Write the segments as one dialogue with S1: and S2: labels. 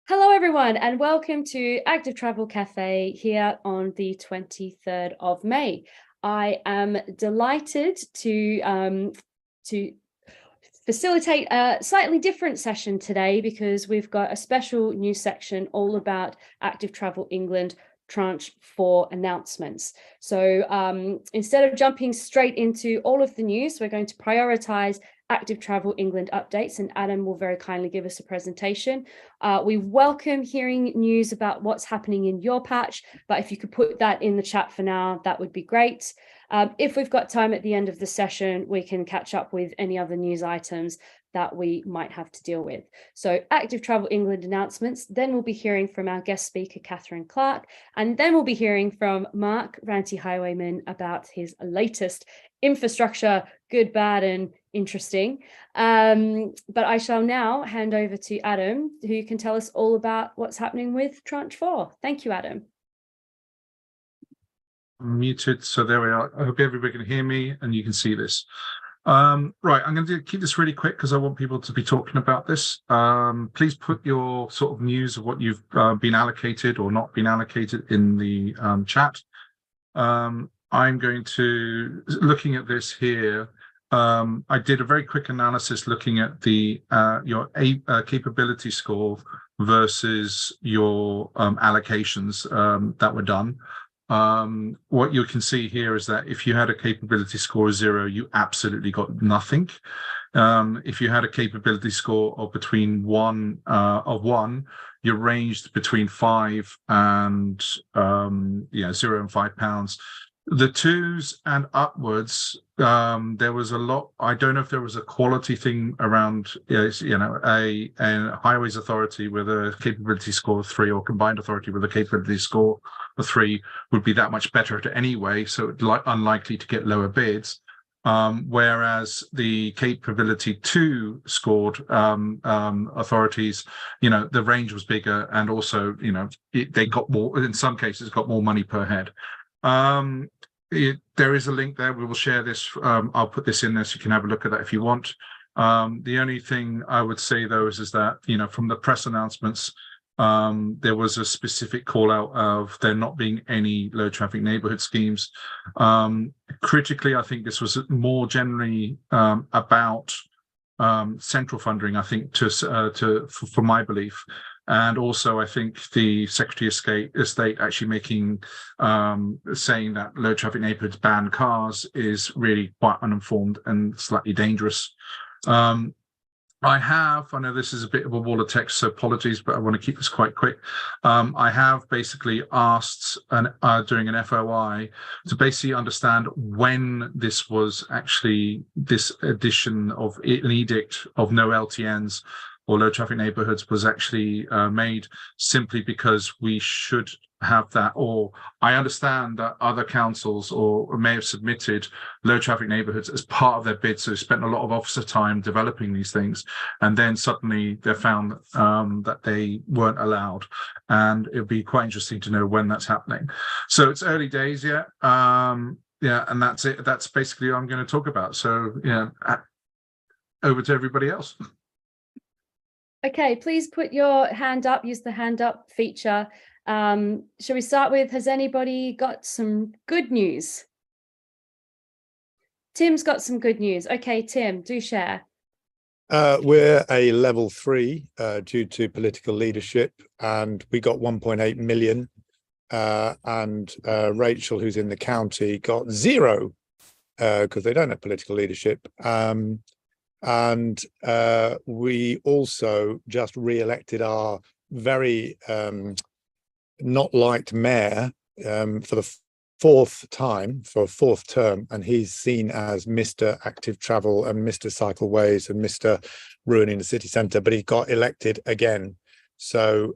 S1: Hello, everyone, and welcome to Active Travel Cafe here on the 23rd of May. I am delighted to facilitate a slightly different session today because we've got a special news section all about Active Travel England Tranche 4 announcements. So instead of jumping straight into all of the news, we're going to prioritize Active Travel England updates, and Adam will very kindly give us a presentation. We welcome hearing news about what's happening in your patch, but if you could put that in the chat for now, that would be great. If we've got time at the end of the session, we can catch up with any other news items that we might have to deal with. So Active Travel England announcements, then we'll be hearing from our guest speaker, Katherine Clarke, and then we'll be hearing from Mark, Ranty Highwayman, about his latest infrastructure, good, bad, and interesting. But I shall now hand over to Adam, who can tell us all about what's happening with Tranche 4. Thank you, Adam.
S2: I'm muted, so there we are. I hope everybody can hear me and you can see this. Right, I'm going to keep this really quick because I want people to be talking about this. Please put your sort of news of what you've been allocated or not been allocated in the chat. I'm going to, looking at this here, I did a very quick analysis looking at the your capability score versus your allocations that were done. What you can see here is that if you had a capability score of 0, you absolutely got nothing. If you had a capability score of between 1, you ranged between 5 and 0 and £5. The 2s and upwards, there was a lot. I don't know if there was a quality thing around, a highways authority with a capability score of 3 or combined authority with a capability score of 3 would be that much better anyway, so it's unlikely to get lower bids. Whereas the capability 2 scored authorities, the range was bigger, and also, they got more, in some cases, got more money per head. There is a link there. We will share this. I'll put this in there so you can have a look at that if you want. The only thing I would say, though, is that, from the press announcements, there was a specific call out of there not being any low traffic neighborhood schemes. Critically, I think this was more generally about central funding, I think, for my belief. And also, I think the Secretary of State actually making, saying that low traffic neighborhoods ban cars is really quite uninformed and slightly dangerous. I know this is a bit of a wall of text, so apologies, but I want to keep this quite quick. I have basically asked during an FOI to basically understand when this was actually, this edition of an edict of no LTNs or low traffic neighborhoods was actually made, simply because we should have that. Or I understand that other councils or may have submitted low traffic neighborhoods as part of their bid, so spent a lot of officer time developing these things, and then suddenly they found that they weren't allowed, and it would be quite interesting to know when that's happening. So it's early days yet. And that's it. That's basically what I'm going to talk about. So over to everybody else.
S1: Okay, please put your hand up, use the hand up feature. Shall we start with, has anybody got some good news? Tim's got some good news. Okay, Tim, do share.
S3: We're a level 3 due to political leadership, and we got 1.8 million. And Rachel, who's in the county, got 0 because they don't have political leadership. And we also just re-elected our very not liked mayor for the 4th time, for a 4th term, and he's seen as Mr. Active Travel and Mr. Cycleways and Mr. Ruining the City Centre, but he got elected again. So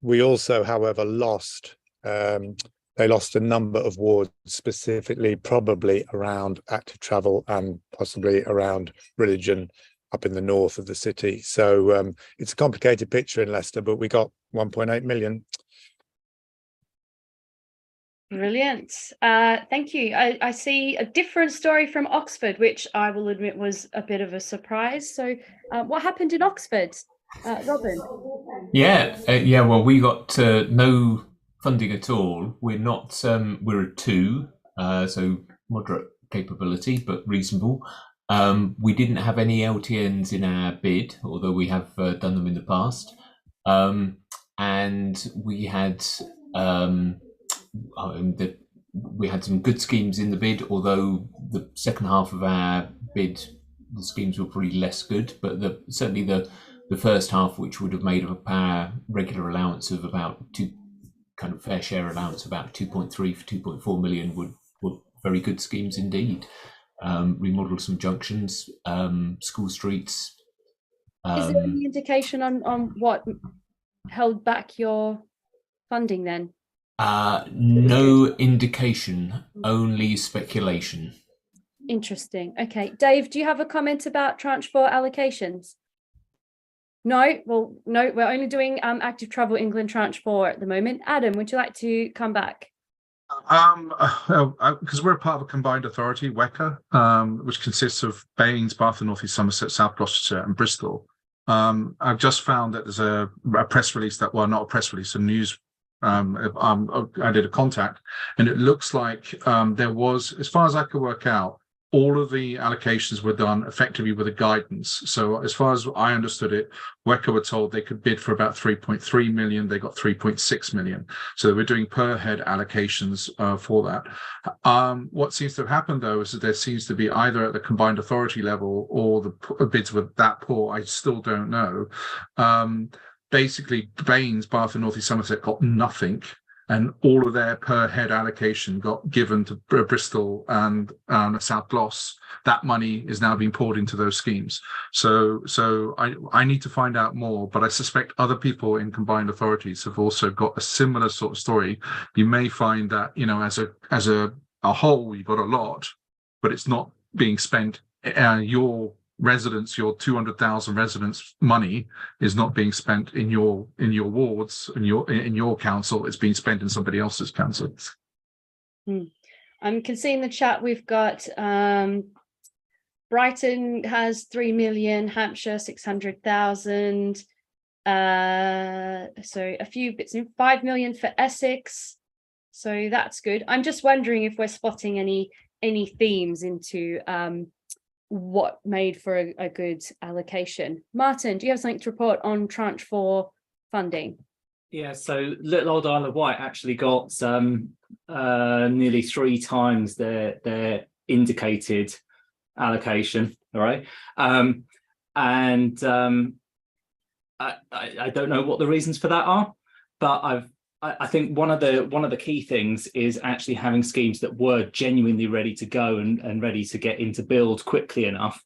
S3: we also, however, lost. They lost a number of wards, specifically probably around active travel and possibly around religion up in the north of the city. So it's a complicated picture in Leicester, but we got 1.8 million.
S1: Brilliant. Thank you. I see a different story from Oxford, which I will admit was a bit of a surprise. So what happened in Oxford? Robin?
S4: Yeah. Well, we got no funding at all. We're not. We're a 2, so moderate capability, but reasonable. We didn't have any LTNs in our bid, although we have done them in the past. And we had we had some good schemes in the bid, although the second half of our bid, the schemes were probably less good. But certainly the first half, which would have made up our regular allowance of about kind of fair share allowance about 2.3 for 2.4 million, were very good schemes indeed. Remodelled some junctions, school streets.
S1: Is there any indication on what held back your funding then?
S4: No indication, only speculation.
S1: Interesting. Okay, Dave, do you have a comment about Tranche 4 allocations? No, well, no, we're only doing Active Travel England Tranche 4 at the moment. Adam, would you like to come back?
S2: Because we're a part of a combined authority, WECA, which consists of Baines, Bath and North East Somerset, South Gloucestershire and Bristol. I've just found that there's a press release not a press release, a news. I did a contact, and it looks like there was, as far as I could work out, all of the allocations were done effectively with a guidance. So as far as I understood it, WECA were told they could bid for about 3.3 million. They got 3.6 million. So they were doing per head allocations for that. What seems to have happened, though, is that there seems to be either at the combined authority level or the bids were that poor. I still don't know. Basically, Baines, Bath and North East Somerset got nothing. And all of their per head allocation got given to Bristol and South Gloss. That money is now being poured into those schemes. So I need to find out more, but I suspect other people in combined authorities have also got a similar sort of story. You may find that, as a whole, you've got a lot, but it's not being spent. Your residents, your 200,000 residents' money is not being spent in your wards, in your council. It's being spent in somebody else's council.
S1: I can see in the chat we've got Brighton has 3 million, Hampshire 600,000. So a few bits in 5 million for Essex. So that's good. I'm just wondering if we're spotting any themes into what made for a good allocation. Martin, do you have something to report on Tranche 4 funding?
S5: Yeah, so Little Old Isle of Wight actually got nearly 3 times their indicated allocation. All right, and I don't know what the reasons for that are, but I think one of the key things is actually having schemes that were genuinely ready to go and ready to get into build quickly enough.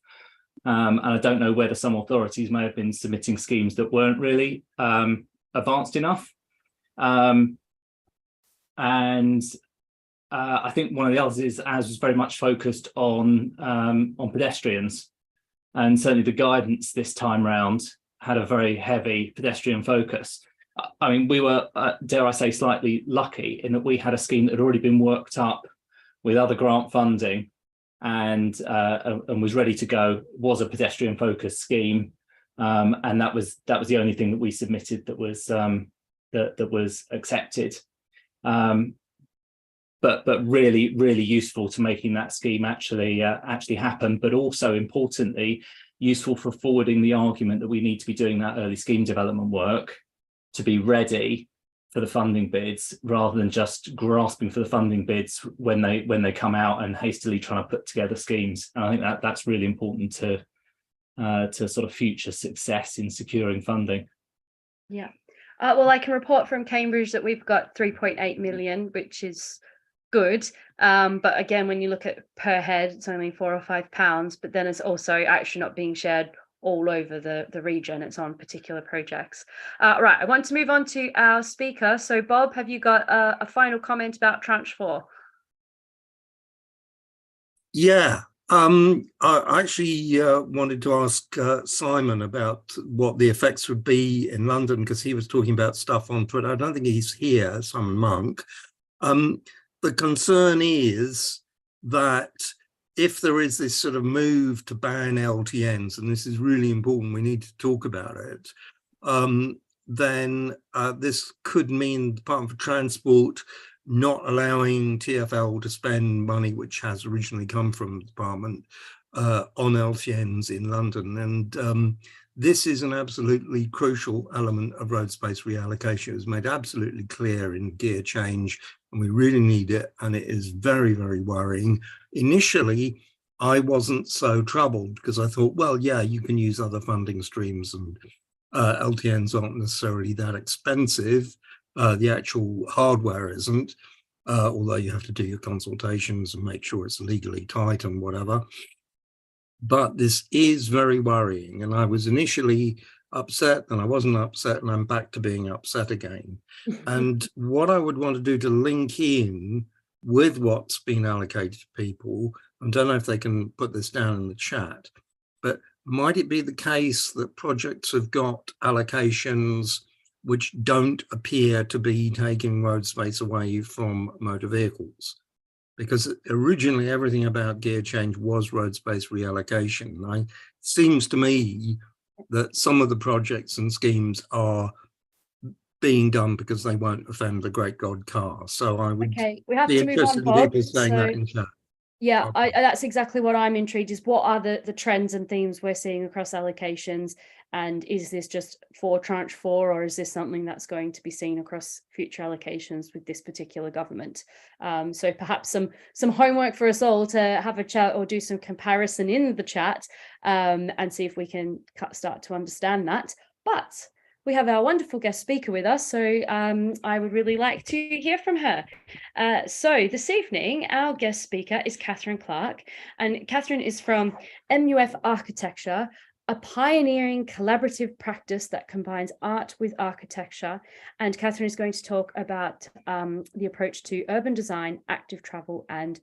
S5: And I don't know whether some authorities may have been submitting schemes that weren't really advanced enough. And I think one of the others is as was very much focused on pedestrians, and certainly the guidance this time round had a very heavy pedestrian focus. I mean, we were, dare I say, slightly lucky in that we had a scheme that had already been worked up with other grant funding and was ready to go. It was a pedestrian-focused scheme, and that was the only thing that we submitted that was that was accepted. But really, really useful to making that scheme actually happen. But also importantly, useful for forwarding the argument that we need to be doing that early scheme development work to be ready for the funding bids, rather than just grasping for the funding bids when they come out and hastily trying to put together schemes. And I think that's really important to sort of future success in securing funding.
S1: Yeah. Well, I can report from Cambridge that we've got 3.8 million, which is good. But again, when you look at per head, it's only £4 or £5, but then it's also actually not being shared all over the region. It's on particular projects. Right, I want to move on to our speaker. So Bob, have you got a final comment about Tranche 4?
S6: Yeah, I actually wanted to ask Simon about what the effects would be in London, because he was talking about stuff on Twitter. I don't think he's here, Simon Monk. The concern is that if there is this sort of move to ban LTNs, and this is really important, we need to talk about it, then this could mean the Department for Transport not allowing TfL to spend money which has originally come from the department on LTNs in London. And this is an absolutely crucial element of road space reallocation. It was made absolutely clear in gear change, and we really need it. And it is very, very worrying. Initially, I wasn't so troubled because I thought, well, yeah, you can use other funding streams, and LTNs aren't necessarily that expensive. The actual hardware isn't, although you have to do your consultations and make sure it's legally tight and whatever. But this is very worrying. And I was initially upset, and I wasn't upset, and I'm back to being upset again. And what I would want to do to link in with what's been allocated to people, I don't know if they can put this down in the chat, but might it be the case that projects have got allocations which don't appear to be taking road space away from motor vehicles? Because originally everything about gear change was road space reallocation. And it seems to me that some of the projects and schemes are being done because they won't offend the great God car. So I would
S1: we have
S6: be
S1: to move
S6: interested
S1: on,
S6: in
S1: Bob.
S6: people saying that in chat.
S1: Yeah, that's exactly what I'm intrigued is what are the trends and themes we're seeing across allocations, and is this just for Tranche 4, or is this something that's going to be seen across future allocations with this particular government? So perhaps some homework for us all to have a chat or do some comparison in the chat, and see if we can start to understand that. But we have our wonderful guest speaker with us, so I would really like to hear from her. So this evening, our guest speaker is Katherine Clarke, and Katherine is from MUF Architecture, a pioneering collaborative practice that combines art with architecture. And Katherine is going to talk about the approach to urban design, active travel, and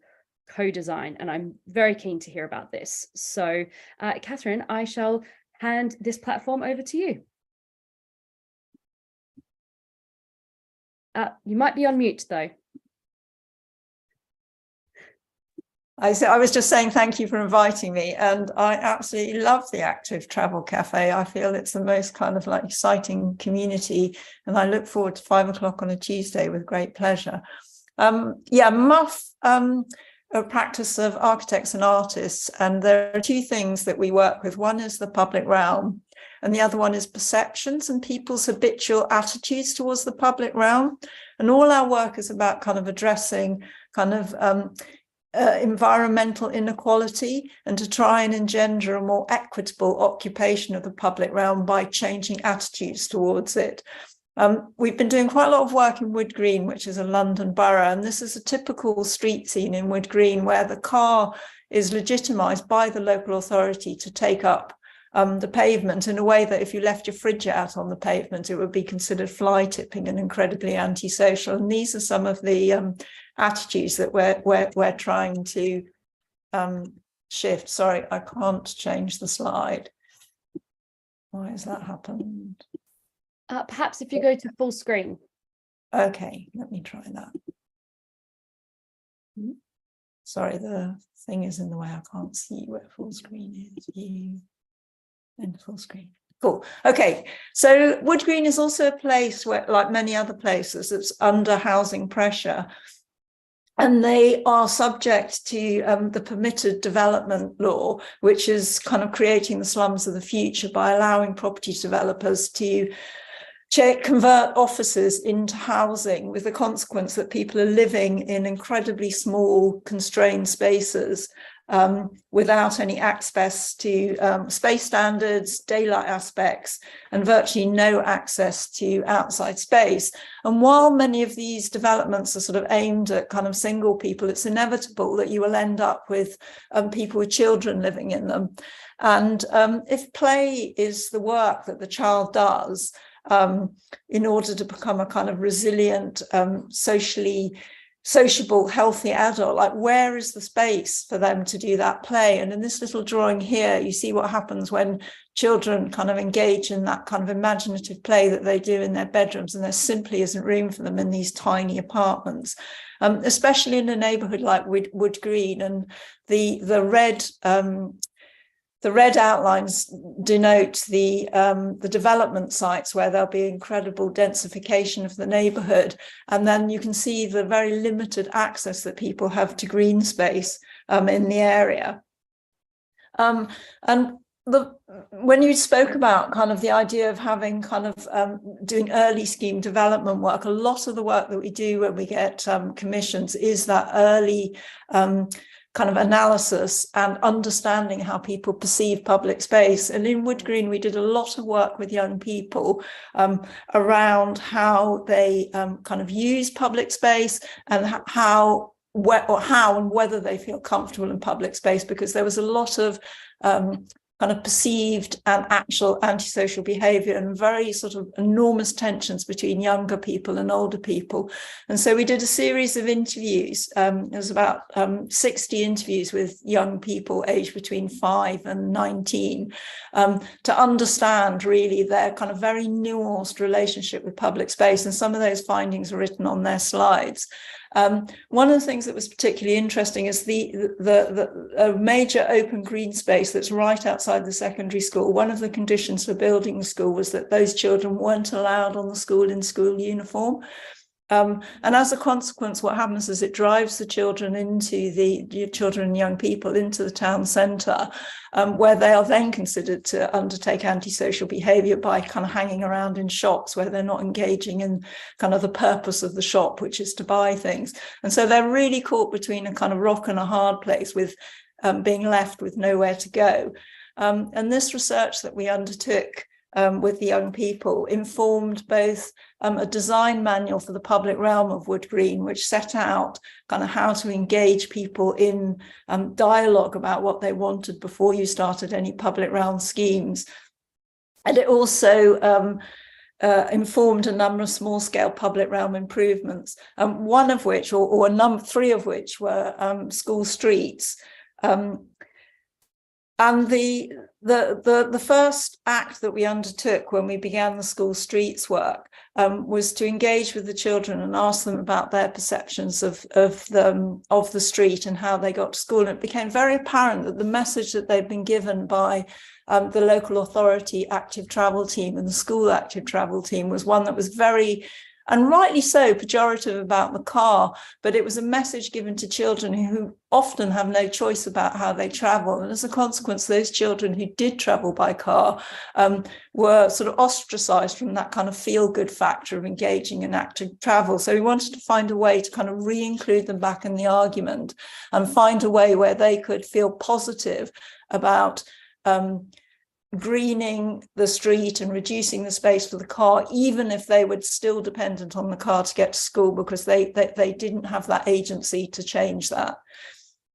S1: co-design. And I'm very keen to hear about this. So, Katherine, I shall hand this platform over to you. You might be on mute, though.
S7: I was just saying thank you for inviting me, and I absolutely love the Active Travel Cafe. I feel it's the most kind of like exciting community, and I look forward to 5 o'clock on a Tuesday with great pleasure. MUF, a practice of architects and artists, and there are 2 things that we work with. One is the public realm, and the other one is perceptions and people's habitual attitudes towards the public realm. And all our work is about kind of addressing kind of environmental inequality, and to try and engender a more equitable occupation of the public realm by changing attitudes towards it. We've been doing quite a lot of work in Wood Green, which is a London borough, and this is a typical street scene in Wood Green where the car is legitimised by the local authority to take up the pavement in a way that if you left your fridge out on the pavement, it would be considered fly tipping and incredibly antisocial. And these are some of the attitudes that we're trying to shift. Sorry, I can't change the slide. Why has that happened?
S1: Perhaps if you go to full screen.
S7: Okay, let me try that. Sorry, the thing is in the way. I can't see where full screen is. And full screen. Cool. Okay, so Wood Green is also a place where, like many other places, it's under housing pressure, and they are subject to the permitted development law, which is kind of creating the slums of the future by allowing property developers to convert offices into housing, with the consequence that people are living in incredibly small, constrained spaces without any access to space standards, daylight aspects, and virtually no access to outside space. And while many of these developments are sort of aimed at kind of single people, it's inevitable that you will end up with people with children living in them. And if play is the work that the child does in order to become a kind of resilient, sociable, healthy adult, like where is the space for them to do that play? And in this little drawing here, you see what happens when children kind of engage in that kind of imaginative play that they do in their bedrooms, and there simply isn't room for them in these tiny apartments, especially in a neighborhood like Wood Green. And the the red outlines denote the development sites where there'll be incredible densification of the neighbourhood. And then you can see the very limited access that people have to green space in the area. And when you spoke about kind of the idea of having kind of doing early scheme development work, a lot of the work that we do when we get commissions is that early kind of analysis and understanding how people perceive public space. And in Wood Green, we did a lot of work with young people around how they kind of use public space and how and whether they feel comfortable in public space, because there was a lot of kind of perceived and actual antisocial behaviour and very sort of enormous tensions between younger people and older people. And so we did a series of interviews. There was about 60 interviews with young people aged between 5 and 19 to understand really their kind of very nuanced relationship with public space. And some of those findings are written on their slides. One of the things that was particularly interesting is the major open green space that's right outside the secondary school. One of the conditions for building the school was that those children weren't allowed on the school in school uniform. And as a consequence, what happens is it drives the children into the children and young people into the town centre, where they are then considered to undertake antisocial behaviour by kind of hanging around in shops where they're not engaging in kind of the purpose of the shop, which is to buy things. And so they're really caught between a kind of rock and a hard place, with being left with nowhere to go. And this research that we undertook with the young people informed both a design manual for the public realm of Wood Green, which set out kind of how to engage people in dialogue about what they wanted before you started any public realm schemes. And it also informed a number of small-scale public realm improvements, one of which, or three of which, were school streets. And the first act that we undertook when we began the school streets work was to engage with the children and ask them about their perceptions of the street and how they got to school. And it became very apparent that the message that they'd been given by the local authority active travel team and the school active travel team was one that was very, and rightly so, pejorative about the car, but it was a message given to children who often have no choice about how they travel. And as a consequence, those children who did travel by car were sort of ostracized from that kind of feel-good factor of engaging in active travel. So we wanted to find a way to kind of re-include them back in the argument and find a way where they could feel positive about greening the street and reducing the space for the car, even if they were still dependent on the car to get to school, because they didn't have that agency to change that.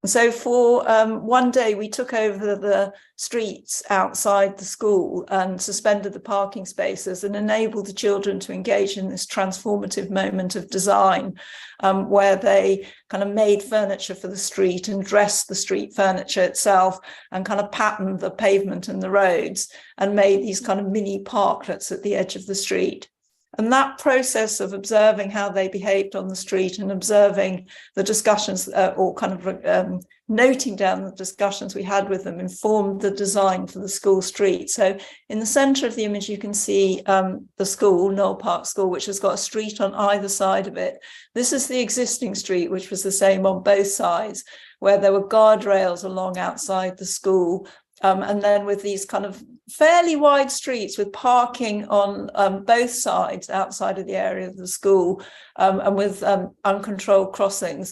S7: So for one day, we took over the streets outside the school and suspended the parking spaces and enabled the children to engage in this transformative moment of design, where they kind of made furniture for the street and dressed the street furniture itself and kind of patterned the pavement and the roads and made these kind of mini parklets at the edge of the street. And that process of observing how they behaved on the street and observing the discussions or kind of noting down the discussions we had with them informed the design for the school street. So in the centre of the image, you can see the school, Knoll Park School, which has got a street on either side of it. This is the existing street, which was the same on both sides, where there were guardrails along outside the school. And then with these kind of fairly wide streets with parking on both sides outside of the area of the school, and with uncontrolled crossings,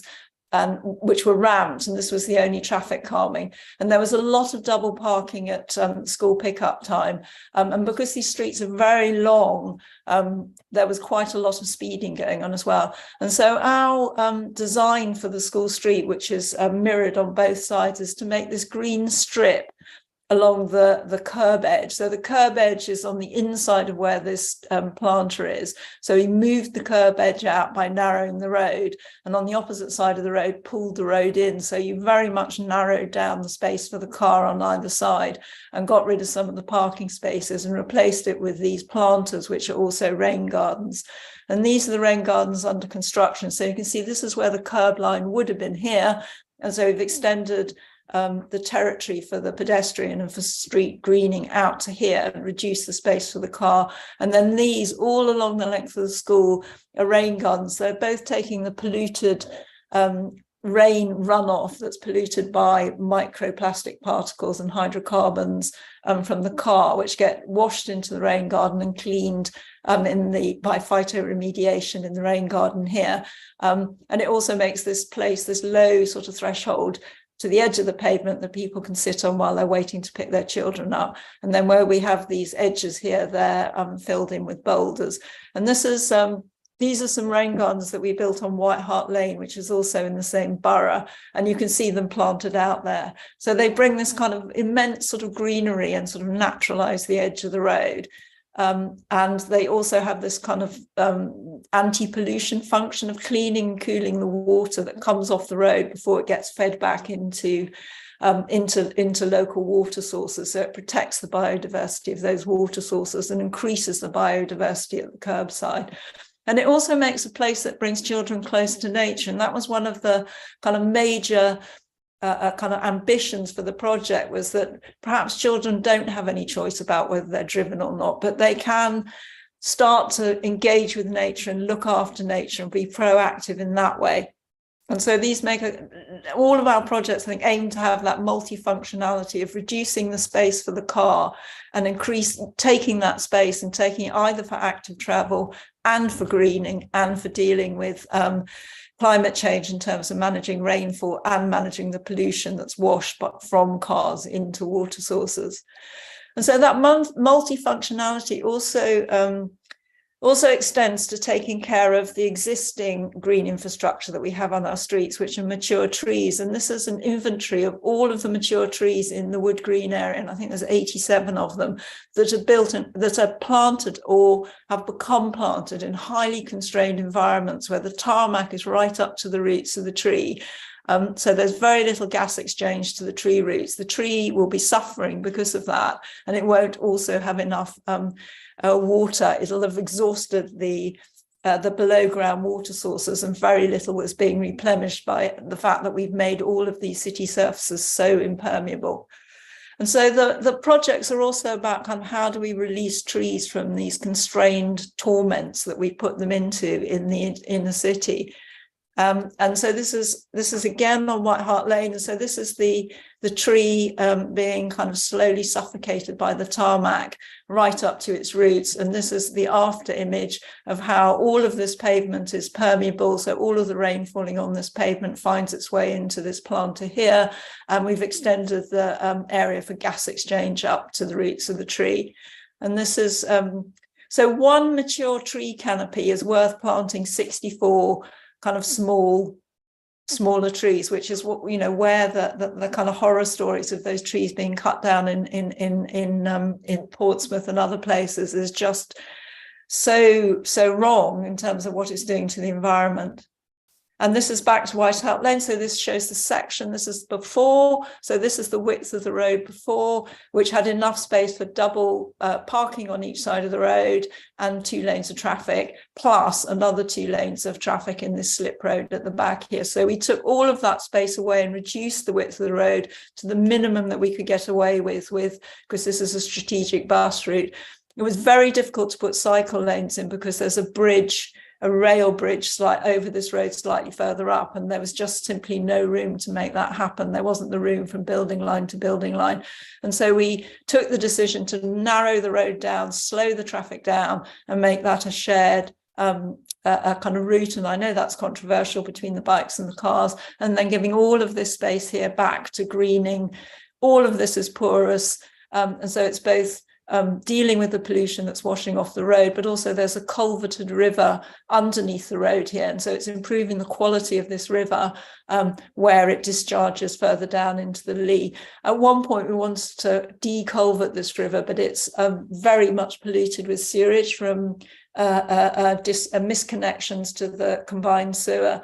S7: which were ramped, and this was the only traffic calming. And there was a lot of double parking at school pickup time. And because these streets are very long, there was quite a lot of speeding going on as well. And so our design for the school street, which is mirrored on both sides, is to make this green strip along the curb edge. So the curb edge is on the inside of where this planter is. So he moved the curb edge out by narrowing the road, and on the opposite side of the road, pulled the road in. So you very much narrowed down the space for the car on either side and got rid of some of the parking spaces and replaced it with these planters, which are also rain gardens. And these are the rain gardens under construction. So you can see this is where the curb line would have been here. And so we've extended the territory for the pedestrian and for street greening out to here and reduce the space for the car. And then these all along the length of the school are rain gardens. They're both taking the polluted rain runoff that's polluted by microplastic particles and hydrocarbons from the car, which get washed into the rain garden and cleaned by phytoremediation in the rain garden here. And it also makes this place, this low sort of threshold to the edge of the pavement that people can sit on while they're waiting to pick their children up. And then where we have these edges here, they're filled in with boulders. And this is these are some rain gardens that we built on White Hart Lane, which is also in the same borough, and you can see them planted out there. So they bring this kind of immense sort of greenery and sort of naturalize the edge of the road. And they also have this kind of anti-pollution function of cleaning and cooling the water that comes off the road before it gets fed back into local water sources. So it protects the biodiversity of those water sources and increases the biodiversity at the curbside. And it also makes a place that brings children close to nature. And that was one of the kind of major kind of ambitions for the project, was that perhaps children don't have any choice about whether they're driven or not, but they can start to engage with nature and look after nature and be proactive in that way. And so these make all of our projects, I think, aim to have that multifunctionality of reducing the space for the car and taking that space and taking it either for active travel and for greening and for dealing with climate change in terms of managing rainfall and managing the pollution that's washed from cars into water sources. And so that multifunctionality also extends to taking care of the existing green infrastructure that we have on our streets, which are mature trees. And this is an inventory of all of the mature trees in the wood green area. And I think there's 87 of them that are built in, that are planted or have become planted in highly constrained environments where the tarmac is right up to the roots of the tree. So there's very little gas exchange to the tree roots. The tree will be suffering because of that, and it won't also have enough water. It'll have exhausted the below ground water sources, and very little was being replenished by the fact that we've made all of these city surfaces so impermeable. And so the projects are also about kind of how do we release trees from these constrained torments that we put them into in the inner city. And so this is again on White Hart Lane. And so this is the tree being kind of slowly suffocated by the tarmac right up to its roots. And this is the after image of how all of this pavement is permeable. So all of the rain falling on this pavement finds its way into this planter here. And we've extended the area for gas exchange up to the roots of the tree. And this is, so one mature tree canopy is worth planting 64 kind of smaller trees, which is what, you know, where the kind of horror stories of those trees being cut down in Portsmouth and other places is just so wrong in terms of what it's doing to the environment. And this is back to White Hart Lane. So this shows the section. This is before. So this is the width of the road before, which had enough space for double parking on each side of the road and 2 lanes of traffic, plus another 2 lanes of traffic in this slip road at the back here. So we took all of that space away and reduced the width of the road to the minimum that we could get away with because this is a strategic bus route. It was very difficult to put cycle lanes in because there's a rail bridge over this road slightly further up, and there was just simply no room to make that happen. There wasn't the room from building line to building line. And so we took the decision to narrow the road down, slow the traffic down, and make that a shared a kind of route. And I know that's controversial between the bikes and the cars, and then giving all of this space here back to greening. All of this is porous. And so it's both dealing with the pollution that's washing off the road, but also there's a culverted river underneath the road here. And so it's improving the quality of this river where it discharges further down into the Lee. At one point, we wanted to deculvert this river, but it's very much polluted with sewage from misconnections to the combined sewer.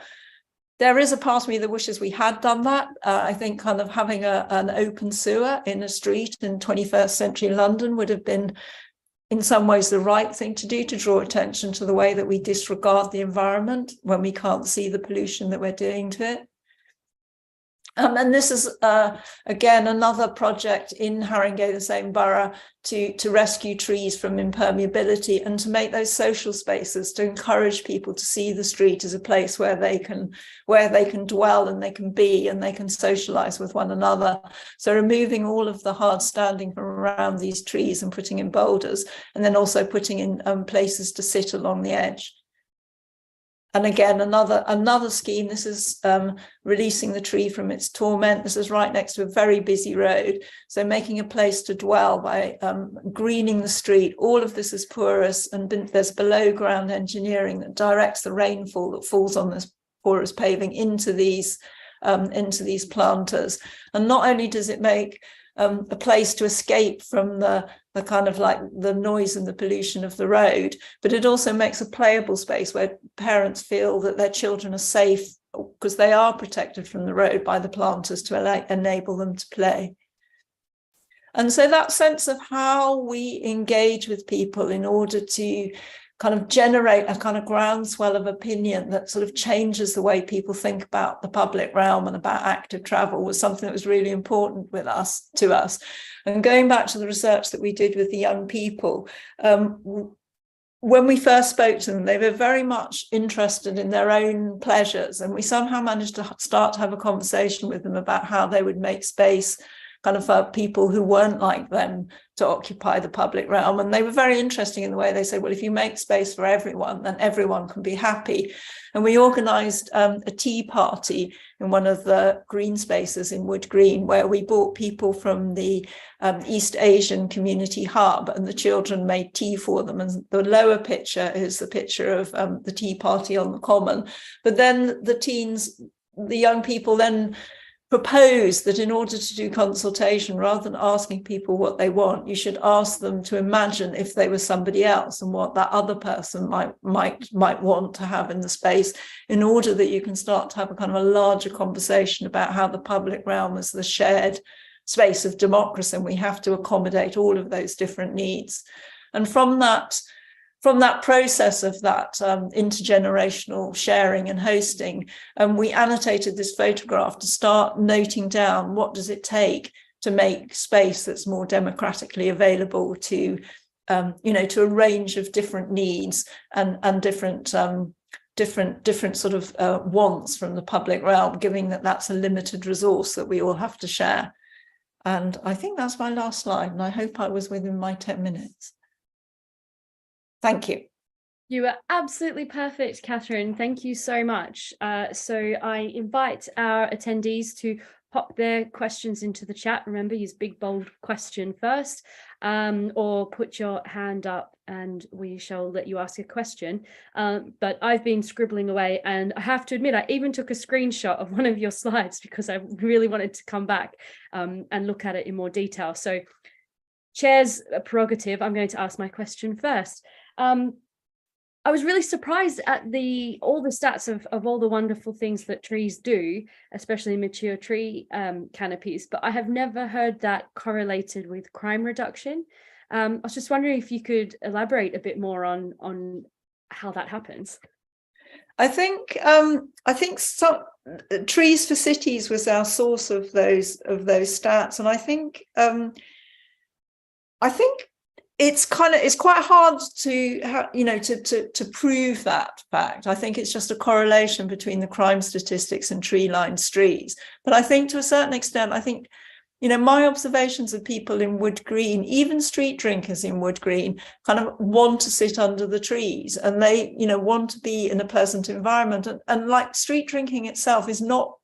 S7: There is a part of me that wishes we had done that. I think kind of having an open sewer in a street in 21st century London would have been in some ways the right thing to do, to draw attention to the way that we disregard the environment when we can't see the pollution that we're doing to it. And this is, again, another project in Haringey, the same borough, to rescue trees from impermeability and to make those social spaces, to encourage people to see the street as a place where they can dwell and they can be and they can socialise with one another. So removing all of the hard standing from around these trees and putting in boulders, and then also putting in places to sit along the edge. And again, another scheme. This is releasing the tree from its torment. This is right next to a very busy road. So making a place to dwell by greening the street. All of this is porous, and there's below ground engineering that directs the rainfall that falls on this porous paving into these planters. And not only does it make a place to escape from the kind of like the noise and the pollution of the road, but it also makes a playable space where parents feel that their children are safe because they are protected from the road by the planters to enable them to play. And so that sense of how we engage with people in order to kind of generate a kind of groundswell of opinion that sort of changes the way people think about the public realm and about active travel was something that was really important to us. And going back to the research that we did with the young people, when we first spoke to them, they were very much interested in their own pleasures, and we somehow managed to start to have a conversation with them about how they would make space kind of for people who weren't like them to occupy the public realm. And they were very interesting in the way they said, well, if you make space for everyone, then everyone can be happy. And we organised a tea party in one of the green spaces in Wood Green, where we brought people from the East Asian Community Hub, and the children made tea for them. And the lower picture is the picture of the tea party on the common. But then the young people then proposed that in order to do consultation, rather than asking people what they want, you should ask them to imagine if they were somebody else and what that other person might want to have in the space, in order that you can start to have a kind of a larger conversation about how the public realm is the shared space of democracy, and we have to accommodate all of those different needs. And from that process of that intergenerational sharing and hosting, we annotated this photograph to start noting down what does it take to make space that's more democratically available to, to a range of different needs and different sort of wants from the public realm, given that that's a limited resource that we all have to share. And I think that's my last slide, and I hope I was within my 10 minutes. Thank you.
S1: You are absolutely perfect, Katherine. Thank you so much. So I invite our attendees to pop their questions into the chat. Remember, use big, bold question first, or put your hand up and we shall let you ask a question. But I've been scribbling away, and I have to admit, I even took a screenshot of one of your slides because I really wanted to come back and look at it in more detail. So Chair's prerogative, I'm going to ask my question first. I was really surprised at all the stats of all the wonderful things that trees do, especially mature tree canopies, but I have never heard that correlated with crime reduction. I was just wondering if you could elaborate a bit more on how that happens.
S7: I think some Trees for Cities was our source of those stats, and I think it's quite hard to prove that fact. I think it's just a correlation between the crime statistics and tree-lined streets. But I think to a certain extent, my observations of people in Wood Green, even street drinkers in Wood Green, kind of want to sit under the trees, and they, want to be in a pleasant environment. And like street drinking itself is not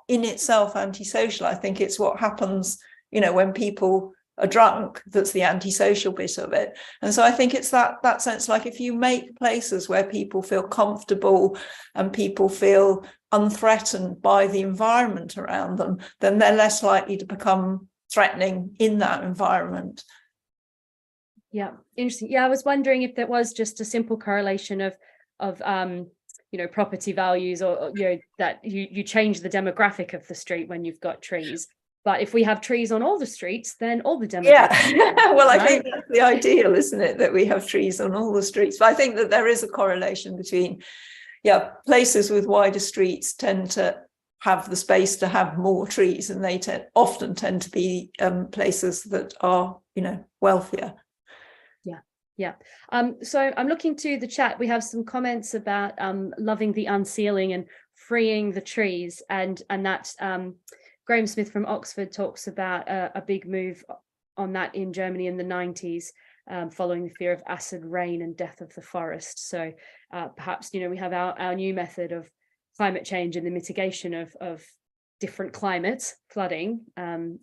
S7: in itself antisocial. I think it's what happens, when people are drunk, that's the antisocial bit of it. And so I think it's that sense, like if you make places where people feel comfortable and people feel unthreatened by the environment around them, then they're less likely to become threatening in that environment.
S1: Yeah, interesting. Yeah, I was wondering if there was just a simple correlation of property values, or that you change the demographic of the street when you've got trees. But if we have trees on all the streets, then all the demographics.
S7: Yeah, well, I think that's the ideal, isn't it, that we have trees on all the streets. But I think that there is a correlation between, places with wider streets tend to have the space to have more trees, and they often tend to be places that are, wealthier.
S1: Yeah. So I'm looking to the chat. We have some comments about loving the unsealing and freeing the trees, and that Graham Smith from Oxford talks about a big move on that in Germany in the 90s, following the fear of acid rain and death of the forest. So perhaps, we have our new method of climate change and the mitigation of different climates, flooding,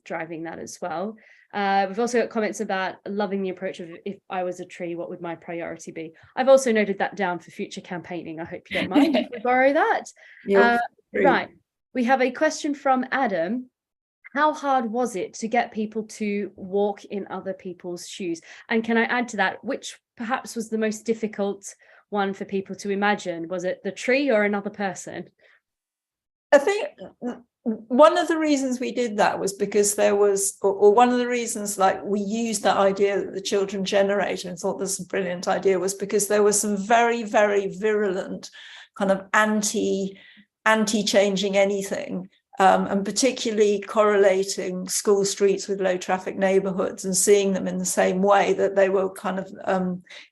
S1: driving that as well. We've also got comments about loving the approach of, if I was a tree, what would my priority be? I've also noted that down for future campaigning. I hope you don't mind if we borrow that. Right. We have a question from Adam. How hard was it to get people to walk in other people's shoes? And can I add to that, which perhaps was the most difficult one for people to imagine? Was it the tree or another person?
S7: I think one of the reasons we did that was because there was, or one of the reasons we used that idea that the children generate and thought this was a brilliant idea, was because there was some very, very virulent kind of anti-changing anything, and particularly correlating school streets with low traffic neighborhoods and seeing them in the same way, that they were kind of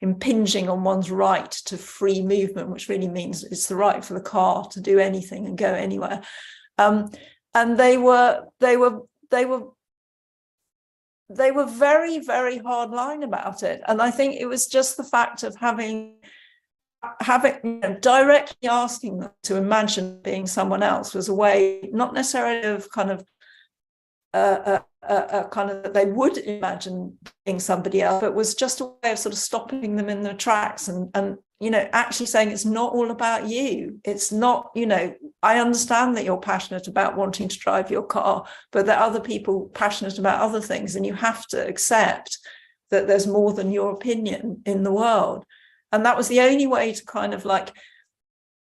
S7: impinging on one's right to free movement, which really means it's the right for the car to do anything and go anywhere. And they were very, very hard line about it. And I think it was just the fact of having directly asking them to imagine being someone else was a way, not necessarily of kind of that they would imagine being somebody else, but was just a way of sort of stopping them in their tracks and actually saying it's not all about you. It's not, I understand that you're passionate about wanting to drive your car, but there are other people passionate about other things, and you have to accept that there's more than your opinion in the world. And that was the only way to kind of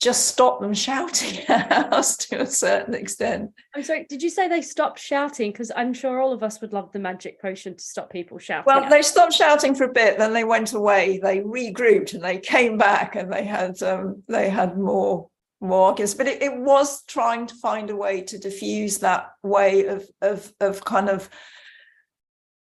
S7: just stop them shouting at us to a certain extent.
S1: I'm sorry, did you say they stopped shouting? Because I'm sure all of us would love the magic potion to stop people shouting.
S7: Well, they stopped shouting for a bit, then they went away, they regrouped, and they came back, and they had more arguments. But it was trying to find a way to diffuse that way of kind of,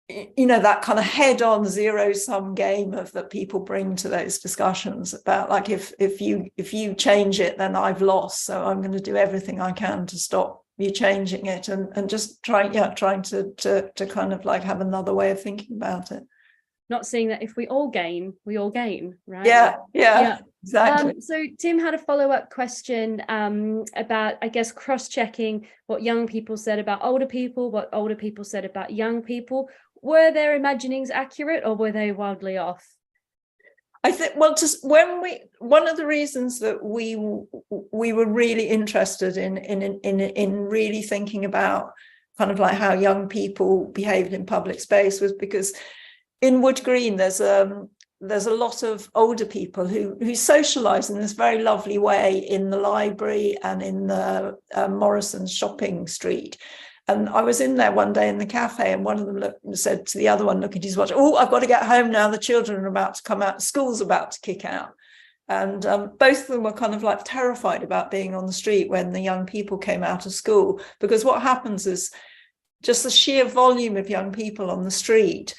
S7: that kind of head-on zero-sum game that people bring to those discussions about if you change it, then I've lost, so I'm going to do everything I can to stop you changing it, and just trying to kind of have another way of thinking about it.
S1: Not seeing that if we all gain, right?
S7: Yeah, exactly.
S1: So Tim had a follow-up question about, I guess, cross-checking what young people said about older people, what older people said about young people. Were their imaginings accurate, or were they wildly off?
S7: I think, one of the reasons that we were really interested in really thinking about kind of how young people behaved in public space was because in Wood Green there's a lot of older people who socialize in this very lovely way in the library and in the Morrison's shopping street. And I was in there one day in the cafe, and one of them said to the other one, looking at his watch, "Oh, I've got to get home now. The children are about to come out. School's about to kick out." And both of them were kind of terrified about being on the street when the young people came out of school, because what happens is just the sheer volume of young people on the street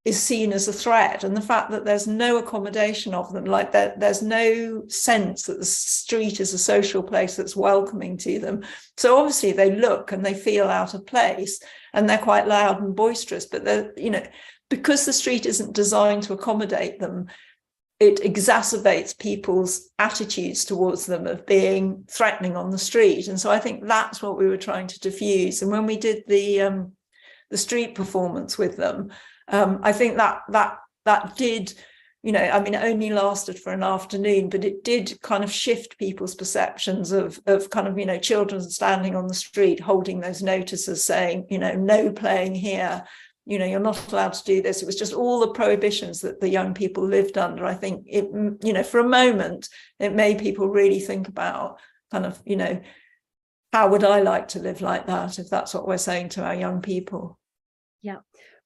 S7: is seen as a threat, and the fact that there's no accommodation of them, there's no sense that the street is a social place that's welcoming to them. So obviously they look and they feel out of place, and they're quite loud and boisterous, but they're, because the street isn't designed to accommodate them, it exacerbates people's attitudes towards them of being threatening on the street. And so I think that's what we were trying to diffuse. And when we did the street performance with them, I think that did, it only lasted for an afternoon, but it did kind of shift people's perceptions of kind of, children standing on the street holding those notices saying, no playing here, you're not allowed to do this. It was just all the prohibitions that the young people lived under. I think it, for a moment, it made people really think about kind of, how would I like to live like that, if that's what we're saying to our young people?
S1: Yeah.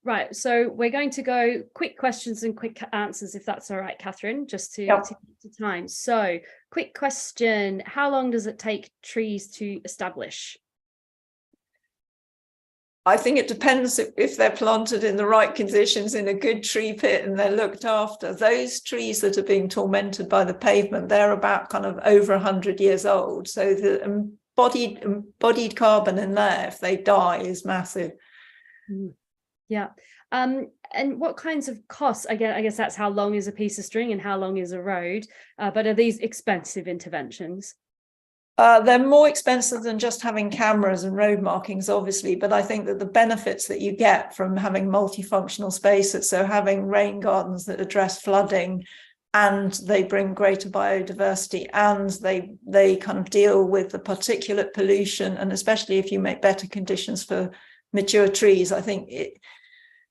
S1: Right. So we're going to go quick questions and quick answers, if that's all right, Catherine, just to keep to time. So quick question. How long does it take trees to establish?
S7: I think it depends if they're planted in the right conditions in a good tree pit and they're looked after. Those trees that are being tormented by the pavement, they're about kind of over 100 years old. So the embodied carbon in there, if they die, is massive.
S1: Yeah. And what kinds of costs? Again, I guess that's how long is a piece of string and how long is a road. But are these expensive interventions?
S7: They're more expensive than just having cameras and road markings, obviously, but I think that the benefits that you get from having multifunctional spaces, so having rain gardens that address flooding, and they bring greater biodiversity, and they kind of deal with the particulate pollution, and especially if you make better conditions for mature trees, I think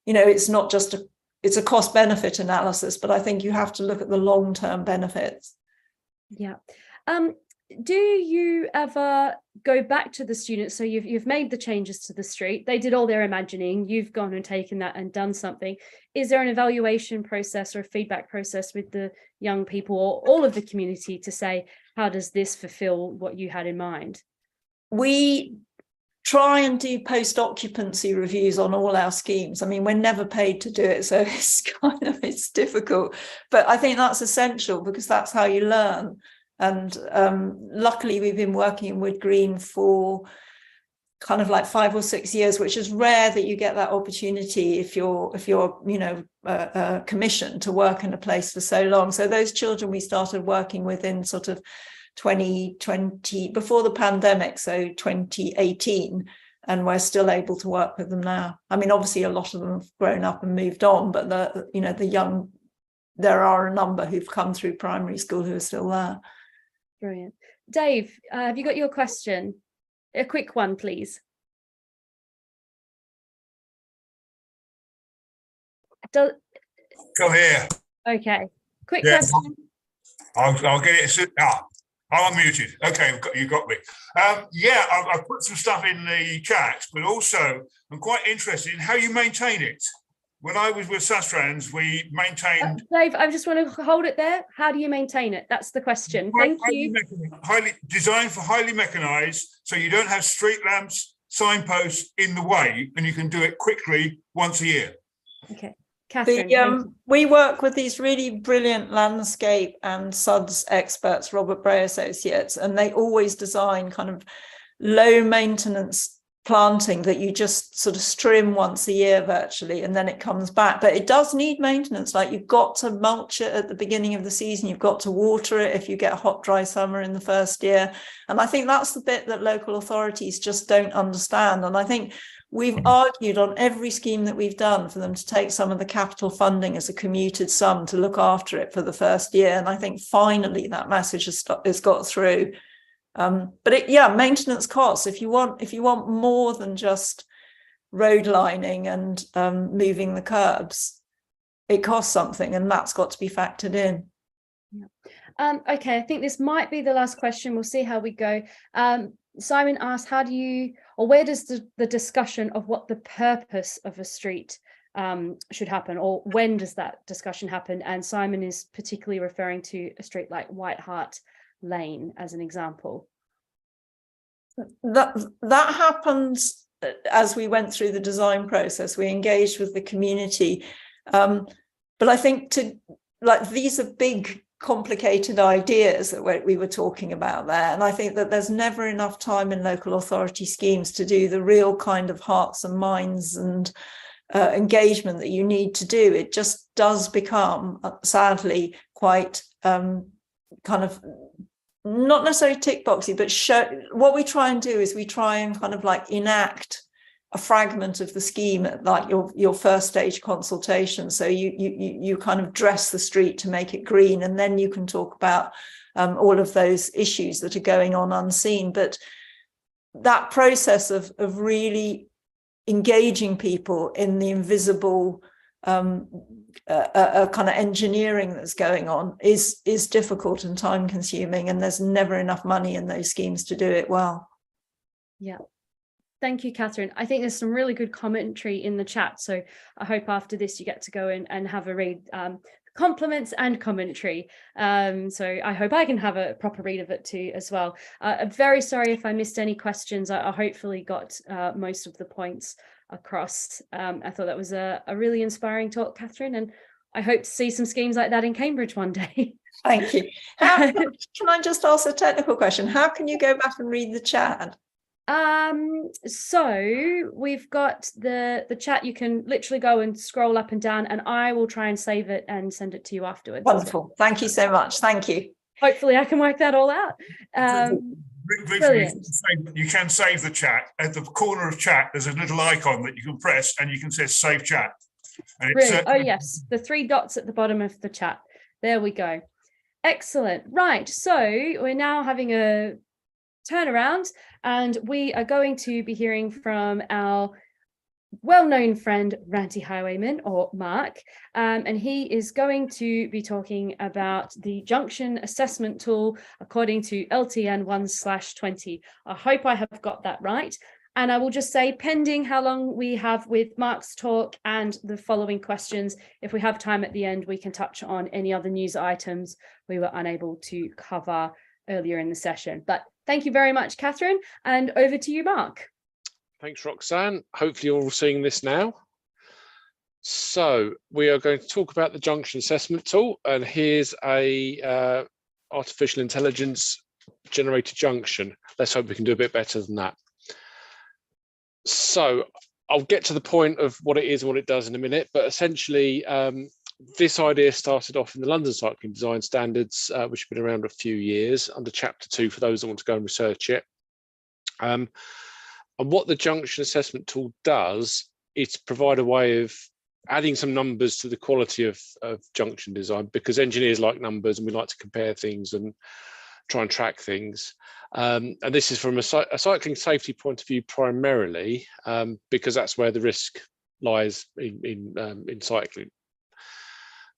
S7: it's not just it's a cost benefit analysis, but I think you have to look at the long-term benefits.
S1: Yeah. Do you ever go back to the students? So you've made the changes to the street. They did all their imagining. You've gone and taken that and done something. Is there an evaluation process or a feedback process with the young people or all of the community to say, how does this fulfill what you had in mind?
S7: We try and do post-occupancy reviews on all our schemes. I mean, we're never paid to do it, so it's difficult. But I think that's essential because that's how you learn. And luckily, we've been working in Wood Green for kind of like 5 or 6 years, which is rare that you get that opportunity if you're commissioned to work in a place for so long. So those children we started working with in sort of 2020, before the pandemic, so 2018, and we're still able to work with them now. I mean, obviously, a lot of them have grown up and moved on, but the young, there are a number who've come through primary school who are still there.
S1: Brilliant. Dave, have you got your question? A quick one, please.
S8: Go here.
S1: Okay. Quick question.
S8: I'll get it. I'm unmuted. Okay, you got me. I've put some stuff in the chat, but also I'm quite interested in how you maintain it. When I was with Sustrans, we maintained...
S1: Dave, I just want to hold it there. How do you maintain it? That's the question. Thank you.
S8: Designed for highly mechanised, so you don't have street lamps, signposts in the way, and you can do it quickly once a year.
S1: Okay. Catherine,
S7: we work with these really brilliant landscape and SUDS experts, Robert Bray Associates, and they always design kind of low maintenance planting that you just sort of trim once a year virtually, and then it comes back. But it does need maintenance. Like, you've got to mulch it at the beginning of the season. You've got to water it if you get a hot, dry summer in the first year. And I think that's the bit that local authorities just don't understand. And I think we've argued on every scheme that we've done for them to take some of the capital funding as a commuted sum to look after it for the first year. And I think finally that message has got through. But maintenance costs. If you want more than just road lining and moving the curbs, it costs something, and that's got to be factored in.
S1: Yeah. Okay, I think this might be the last question. We'll see how we go. Simon asked, where does the discussion of what the purpose of a street should happen, or when does that discussion happen? And Simon is particularly referring to a street like White Hart Lane as an example.
S7: That happens as we went through the design process. We engaged with the community, but I think these are big, complicated ideas that we were talking about there, and I think that there's never enough time in local authority schemes to do the real kind of hearts and minds and engagement that you need to do. It just does become, sadly, quite kind of not necessarily tick boxy, but what we try and do is we try and kind of like enact a fragment of the scheme at like your first stage consultation. So you kind of dress the street to make it green, and then you can talk about all of those issues that are going on unseen. But that process of really engaging people in the invisible kind of engineering that's going on is difficult and time consuming, and there's never enough money in those schemes to do it well.
S1: Yeah. Thank you, Catherine. I think there's some really good commentary in the chat. So I hope after this you get to go in and have a read. Compliments and commentary. So I hope I can have a proper read of it too as well. I'm very sorry if I missed any questions. I hopefully got most of the points across. I thought that was a really inspiring talk, Catherine, and I hope to see some schemes like that in Cambridge one day.
S7: Thank you. Can I just ask a technical question? How can you go back and read the chat?
S1: So we've got the chat. You can literally go and scroll up and down, and I will try and save it and send it to you afterwards.
S7: Wonderful. Thank you so much. Thank you.
S1: Hopefully I can work that all out. Brilliant.
S8: You can save the chat. At the corner of chat, there's a little icon that you can press and you can say save chat. And
S1: Brilliant. Oh yes, the 3 dots at the bottom of the chat. There we go. Excellent. Right, so we're now having a turnaround, and we are going to be hearing from our well-known friend Ranty Highwayman, or Mark, and he is going to be talking about the Junction Assessment Tool according to LTN 1/20. I hope I have got that right. And I will just say, pending how long we have with Mark's talk and the following questions, if we have time at the end, we can touch on any other news items we were unable to cover earlier in the session. But thank you very much, Catherine, and over to you, Mark.
S9: Thanks, Roxanne. Hopefully you're all seeing this now. So we are going to talk about the Junction Assessment Tool, and here's a artificial intelligence generated junction. Let's hope we can do a bit better than that. So I'll get to the point of what it is and what it does in a minute, but essentially this idea started off in the London Cycling Design Standards, which have been around a few years, under Chapter 2 for those that want to go and research it. And what the Junction Assessment Tool does, it's provide a way of adding some numbers to the quality of junction design, because engineers like numbers and we like to compare things and try and track things. And this is from a cycling safety point of view primarily, because that's where the risk lies in cycling.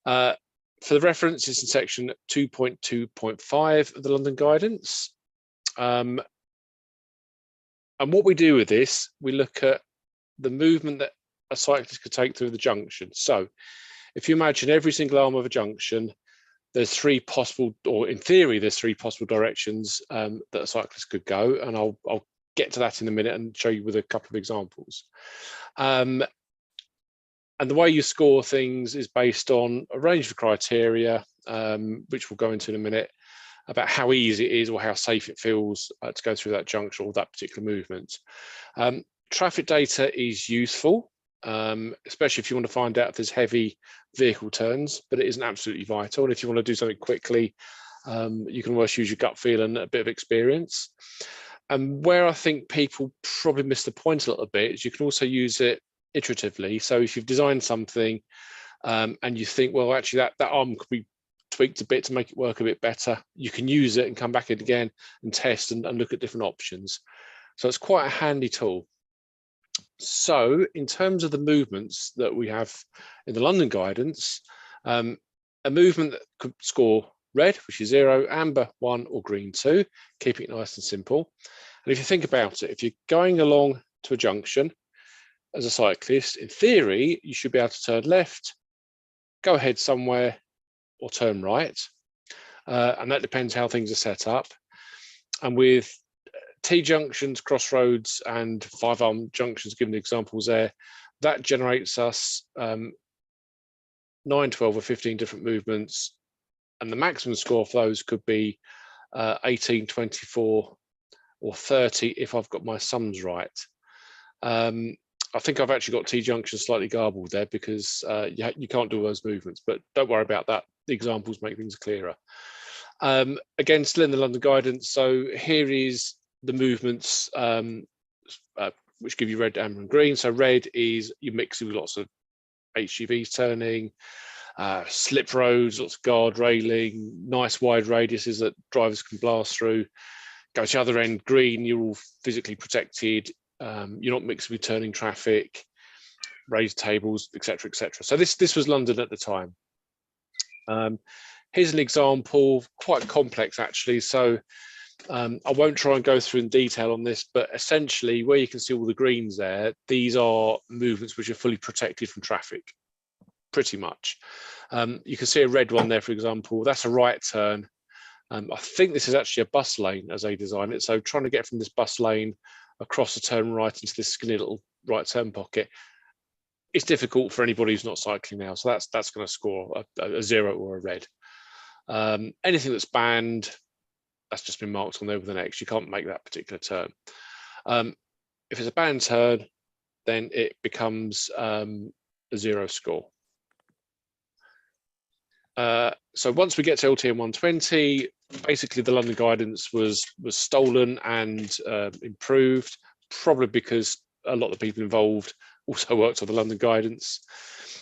S9: For the reference, it's in section 2.2.5 of the London Guidance. And what we do with this, we look at the movement that a cyclist could take through the junction. So if you imagine every single arm of a junction, there's 3 possible, or in theory, there's 3 possible directions that a cyclist could go. And I'll get to that in a minute and show you with a couple of examples. And the way you score things is based on a range of criteria, which we'll go into in a minute, about how easy it is or how safe it feels to go through that junction or that particular movement. Traffic data is useful, especially if you want to find out if there's heavy vehicle turns, but it isn't absolutely vital. And if you want to do something quickly, you can always use your gut feel and a bit of experience. And where I think people probably miss the point a little bit is you can also use it iteratively. So if you've designed something and you think, well, actually that arm could be tweaked a bit to make it work a bit better, you can use it and come back in again and test and look at different options. So it's quite a handy tool. So in terms of the movements that we have in the London Guidance, a movement that could score red, which is 0, amber 1, or green 2, keeping it nice and simple. And if you think about it, if you're going along to a junction as a cyclist, in theory, you should be able to turn left, go ahead somewhere, or turn right. And that depends how things are set up. And with T-junctions, crossroads, and 5-arm junctions, given the examples there, that generates us 9, 12, or 15 different movements. And the maximum score for those could be 18, 24, or 30 if I've got my sums right. I think I've actually got T-junctions slightly garbled there because you can't do those movements, but don't worry about that. The examples make things clearer. Again, still in the London Guidance. So here is the movements which give you red, amber, and green. So red is you mix with lots of HGVs turning, slip roads, lots of guard railing, nice wide radiuses that drivers can blast through. Go to the other end, green, you're all physically protected. You're not mixed with turning traffic, raised tables, etc., etc. So this was London at the time. Here's an example, quite complex actually. So I won't try and go through in detail on this, but essentially where you can see all the greens there, these are movements which are fully protected from traffic, pretty much. You can see a red one there, for example, that's a right turn. I think this is actually a bus lane as they design it. So trying to get from this bus lane across the turn right into this skinny little right turn pocket, it's difficult for anybody who's not cycling now. So that's going to score a 0 or a red. Anything that's banned, that's just been marked on there with an X. You can't make that particular turn. If it's a banned turn, then it becomes a 0 score. So once we get to LTM 120, basically the London guidance was stolen and improved, probably because a lot of the people involved also worked on the London guidance.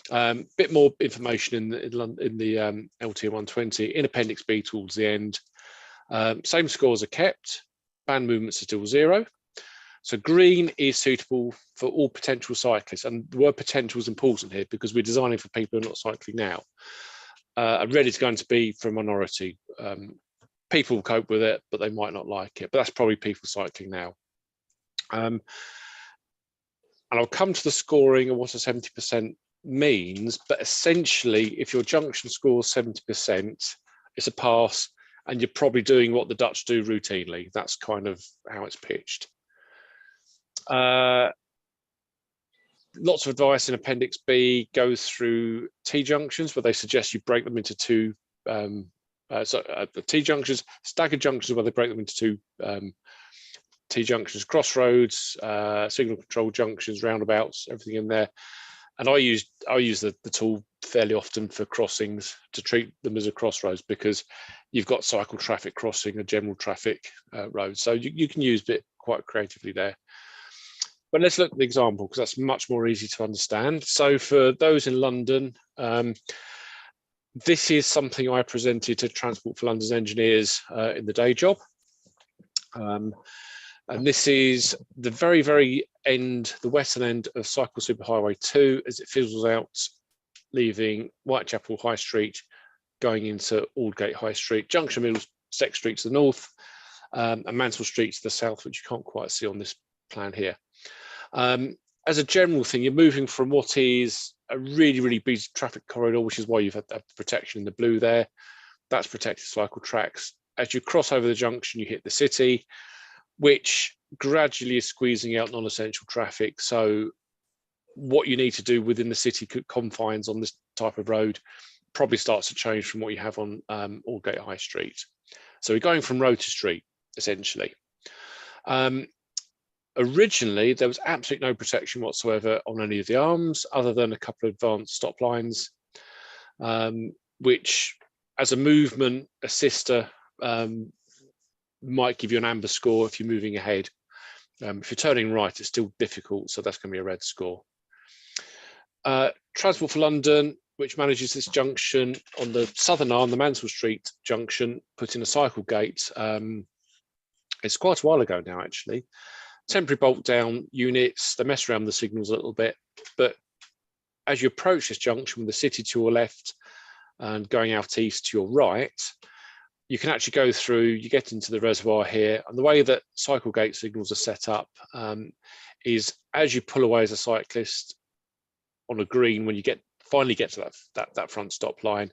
S9: Bit more information in the LTM 120 in Appendix B towards the end. Same scores are kept. Banned movements are still 0. So green is suitable for all potential cyclists, and the word potential is important here because we're designing for people who are not cycling now. And red is going to be for a minority. People will cope with it, but they might not like it. But that's probably people cycling now. And I'll come to the scoring and what a 70% means. But essentially, if your junction scores 70%, it's a pass, and you're probably doing what the Dutch do routinely. That's kind of how it's pitched. Lots of advice in Appendix B goes through T-junctions, where they suggest you break them into two T-junctions, staggered junctions, where they break them into two T-junctions, crossroads, signal control junctions, roundabouts, everything in there. And I use the tool fairly often for crossings to treat them as a crossroads, because you've got cycle traffic crossing a general traffic road. So you can use it quite creatively there. But let's look at the example, because that's much more easy to understand. So for those in London, this is something I presented to Transport for London's engineers in the day job. And this is the very, very end, the western end of Cycle Superhighway 2 as it fizzles out, leaving Whitechapel High Street, going into Aldgate High Street, Junction Middlesex Street to the north, and Mansell Street to the south, which you can't quite see on this plan here. As a general thing, you're moving from what is a really, really busy traffic corridor, which is why you've had that protection in the blue there. That's protected cycle tracks. As you cross over the junction, you hit the city, which gradually is squeezing out non-essential traffic. So what you need to do within the city confines on this type of road probably starts to change from what you have on Aldgate High Street. So we're going from road to street, essentially. Originally, there was absolutely no protection whatsoever on any of the arms, other than a couple of advanced stop lines, which as a movement assister might give you an amber score if you're moving ahead. If you're turning right, it's still difficult, so that's going to be a red score. Transport for London, which manages this junction on the southern arm, the Mansell Street junction, put in a cycle gate. It's quite a while ago now, actually. Temporary bolt down units, they mess around the signals a little bit, but as you approach this junction with the city to your left and going out east to your right, you can actually go through, you get into the reservoir here, and the way that cycle gate signals are set up is as you pull away as a cyclist on a green, when you finally get to that front stop line,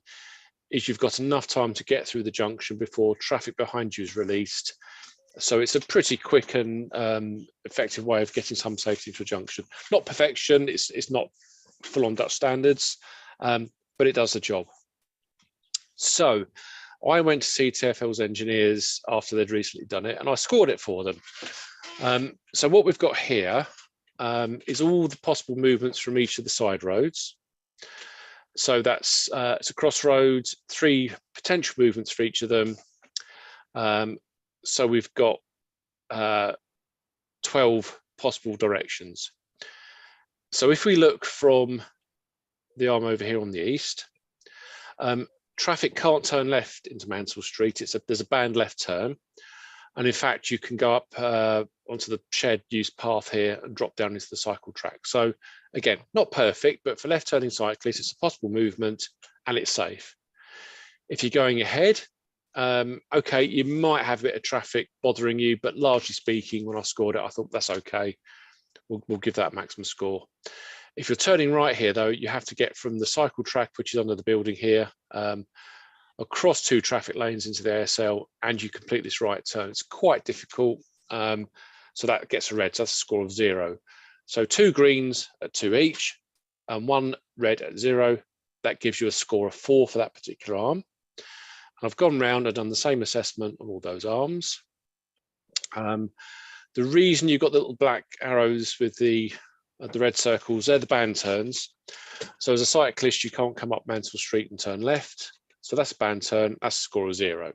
S9: is you've got enough time to get through the junction before traffic behind you is released. So it's a pretty quick and effective way of getting some safety into a junction. Not perfection, it's not full on Dutch standards, but it does the job. So I went to see TfL's engineers after they'd recently done it, and I scored it for them. So what we've got here is all the possible movements from each of the side roads. So that's it's a crossroads, 3 potential movements for each of them. So we've got 12 possible directions. So if we look from the arm over here on the east, traffic can't turn left into Mansell Street. There's a banned left turn. And in fact, you can go up onto the shared use path here and drop down into the cycle track. So again, not perfect, but for left turning cyclists, it's a possible movement and it's safe. If you're going ahead, Okay, you might have a bit of traffic bothering you, but largely speaking, when I scored it, I thought that's okay. We'll give that a maximum score. If you're turning right here, though, you have to get from the cycle track, which is under the building here, across 2 traffic lanes into the ASL, and you complete this right turn. It's quite difficult. So that gets a red, so that's a score of 0. So 2 greens at 2 each, and 1 red at 0. That gives you a score of 4 for that particular arm. And I've gone round and done the same assessment on all those arms. The reason you've got the little black arrows with the red circles, they're the band turns. So as a cyclist, you can't come up Mansell Street and turn left. So that's a band turn, that's a score of 0.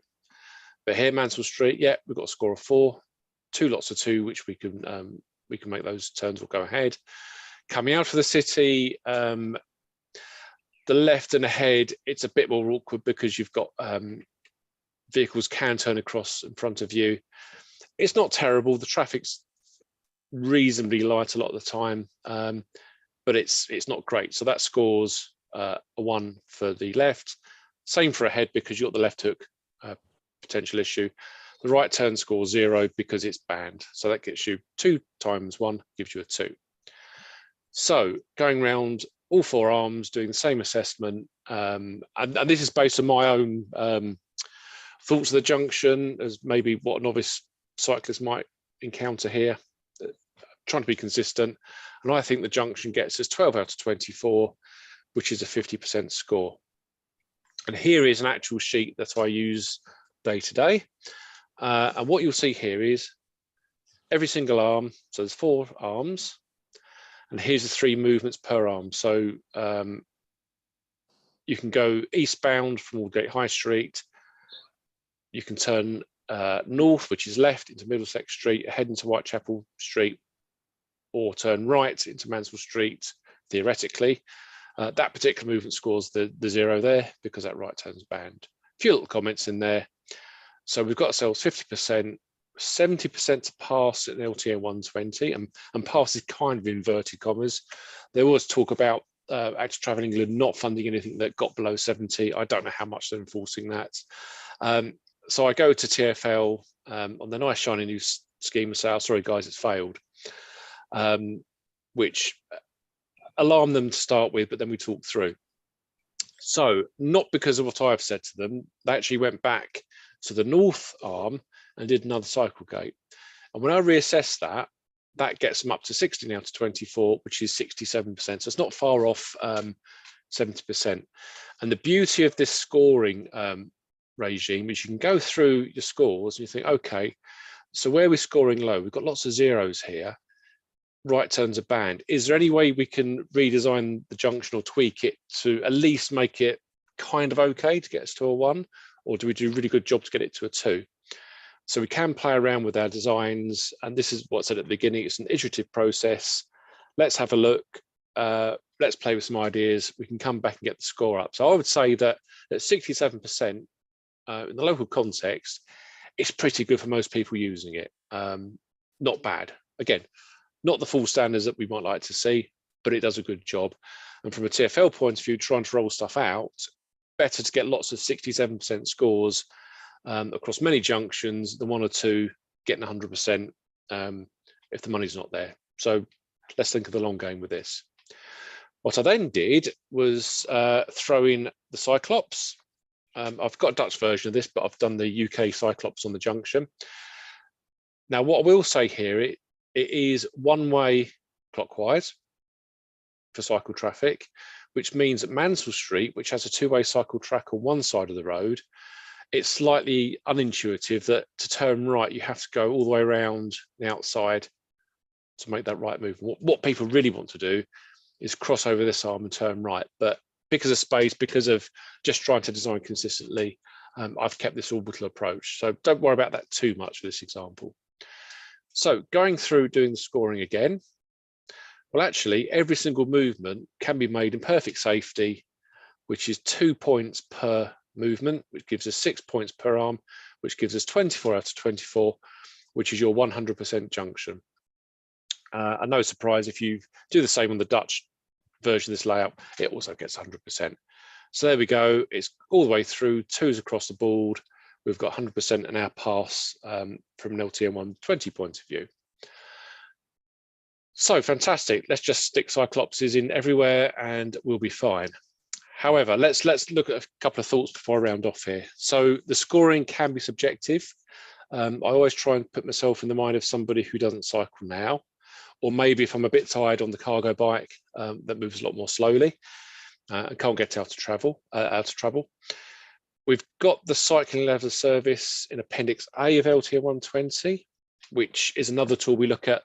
S9: But here, Mansell Street, yeah, we've got a score of 4. 2 lots of 2, which we can make those turns will go ahead. Coming out of the city, the left and ahead, it's a bit more awkward because you've got vehicles can turn across in front of you. It's not terrible. The traffic's reasonably light a lot of the time, but it's not great. So that scores a 1 for the left. Same for ahead because you've got the left hook potential issue. The right turn scores 0 because it's banned. So that gets you 2 times 1, gives you a 2. So going round all 4 arms, doing the same assessment, and this is based on my own thoughts of the junction, as maybe what a novice cyclist might encounter here, trying to be consistent. And I think the junction gets us 12 out of 24, which is a 50% score. And here is an actual sheet that I use day to day. And what you'll see here is every single arm, so there's 4 arms, and here's the 3 movements per arm. So you can go eastbound from Aldgate High Street, you can turn north, which is left, into Middlesex Street, head into Whitechapel Street, or turn right into Mansell Street, theoretically. That particular movement scores the 0 there because that right turn's banned. A few little comments in there. So we've got ourselves 50%, 70% to pass at an LTA 120, and pass is kind of inverted commas. There was talk about Active Travel England not funding anything that got below 70. I don't know how much they're enforcing that. So I go to TfL on the nice shiny new scheme and say, oh, sorry guys, it's failed, which alarmed them to start with, but then we talked through. So not because of what I've said to them, they actually went back to the north arm and did another cycle gate. And when I reassess that, that gets them up to 16 out of 24, which is 67%. So it's not far off 70%. And the beauty of this scoring regime is you can go through your scores and you think, okay, so where we're scoring low, we've got lots of 0s here. Right turns are banned. Is there any way we can redesign the junction or tweak it to at least make it kind of okay to get us to a 1? Or do we do a really good job to get it to a 2? So we can play around with our designs. And this is what I said at the beginning, it's an iterative process. Let's have a look. Let's play with some ideas. We can come back and get the score up. So I would say that at 67% in the local context, it's pretty good for most people using it. Not bad. Again, not the full standards that we might like to see, but it does a good job. And from a TfL point of view, trying to roll stuff out, better to get lots of 67% scores across many junctions than 1 or 2 getting 100% if the money's not there. So let's think of the long game with this. What I then did was throw in the Cyclops. I've got a Dutch version of this, but I've done the UK Cyclops on the junction. Now, what I will say here, it is one-way clockwise for cycle traffic, which means that Mansell Street, which has a 2-way cycle track on one side of the road, it's slightly unintuitive that to turn right, you have to go all the way around the outside to make that right move. What people really want to do is cross over this arm and turn right. But because of space, because of just trying to design consistently, I've kept this orbital approach. So don't worry about that too much for this example. So going through doing the scoring again, well, actually, every single movement can be made in perfect safety, which is 2 points per movement, which gives us 6 points per arm, which gives us 24 out of 24, which is your 100% junction. And no surprise, if you do the same on the Dutch version of this layout, it also gets 100%. So there we go. It's all the way through, 2s across the board, we've got 100% in our pass from an LTM 120 point of view. So fantastic. Let's just stick cyclopses in everywhere and we'll be fine. However, let's look at a couple of thoughts before I round off here. So the scoring can be subjective. I always try and put myself in the mind of somebody who doesn't cycle now, or maybe if I'm a bit tired on the cargo bike that moves a lot more slowly and can't get out of travel. We've got the cycling level of service in Appendix A of LTM 120, which is another tool we look at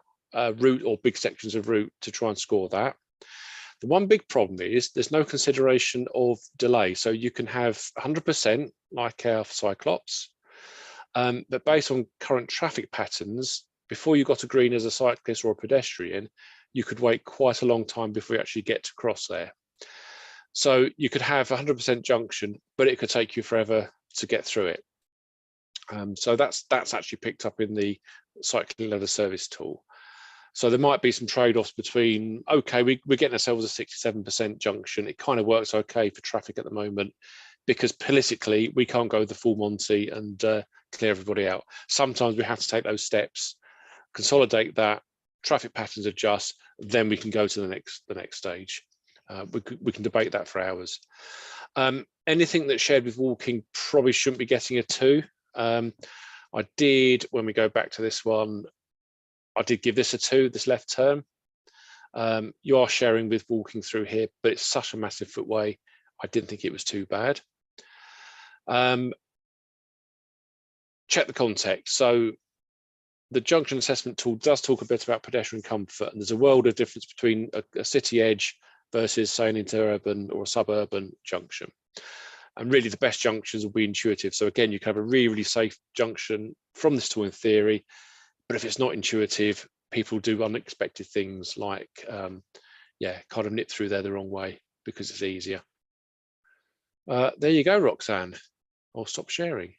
S9: route or big sections of route to try and score that. The one big problem is there's no consideration of delay. So you can have 100% like our Cyclops, but based on current traffic patterns, before you got a green as a cyclist or a pedestrian, you could wait quite a long time before you actually get to cross there. So you could have 100% junction, but it could take you forever to get through it. So that's actually picked up in the cycling level service tool. So there might be some trade-offs between, okay, we're getting ourselves a 67% junction. It kind of works okay for traffic at the moment because politically we can't go the full Monty and clear everybody out. Sometimes we have to take those steps, consolidate that, traffic patterns adjust, then we can go to the next stage. We can debate that for hours. Anything that's shared with walking probably shouldn't be getting a 2. I did, when we go back to this one, I did give this a 2, this left turn. You are sharing with walking through here, but it's such a massive footway. I didn't think it was too bad. Check the context. So the Junction Assessment Tool does talk a bit about pedestrian comfort, and there's a world of difference between a city edge versus, say, an interurban or a suburban junction. And really the best junctions will be intuitive. So again, you can have a really, really safe junction from this tool in theory, but if it's not intuitive, people do unexpected things like, kind of nip through there the wrong way because it's easier. There you go, Roxanne. I'll stop sharing.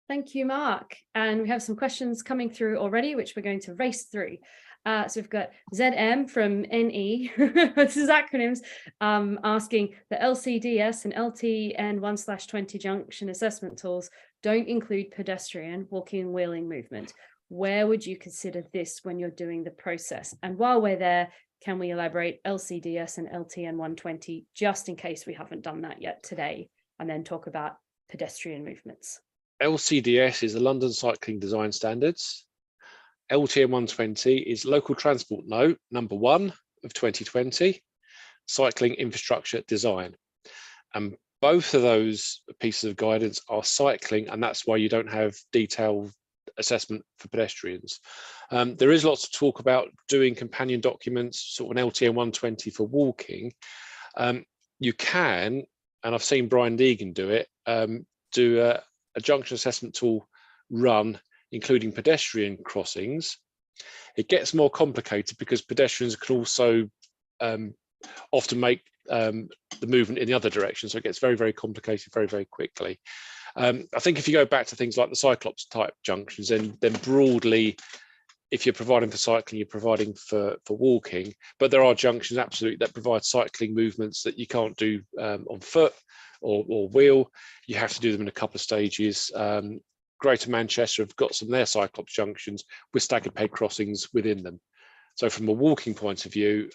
S1: Thank you, Mark. And we have some questions coming through already, which we're going to race through. So we've got ZM from NE, this is acronyms, asking the LCDS and LTN 1/20 junction assessment tools don't include pedestrian, walking and wheeling movement. Where would you consider this when you're doing the process? And while we're there, can we elaborate LCDS and LTN 120, just in case we haven't done that yet today, and then talk about pedestrian movements?
S9: LCDS is the London Cycling Design Standards. LTN 120 is Local Transport Note number 1 of 2020, Cycling Infrastructure Design. And both of those pieces of guidance are cycling, and that's why you don't have detailed assessment for pedestrians. There is lots of talk about doing companion documents, sort of an LTN 120 for walking. You can, and I've seen Brian Deegan do it, do a junction assessment tool run including pedestrian crossings. It gets more complicated because pedestrians can also often make the movement in the other direction, so it gets very, very complicated very, very quickly. I think if you go back to things like the Cyclops type junctions, then broadly, if you're providing for cycling, you're providing for walking, but there are junctions absolutely that provide cycling movements that you can't do on foot or wheel. You have to do them in a couple of stages. Greater Manchester have got some of their Cyclops junctions with staggered peg crossings within them. So from a walking point of view,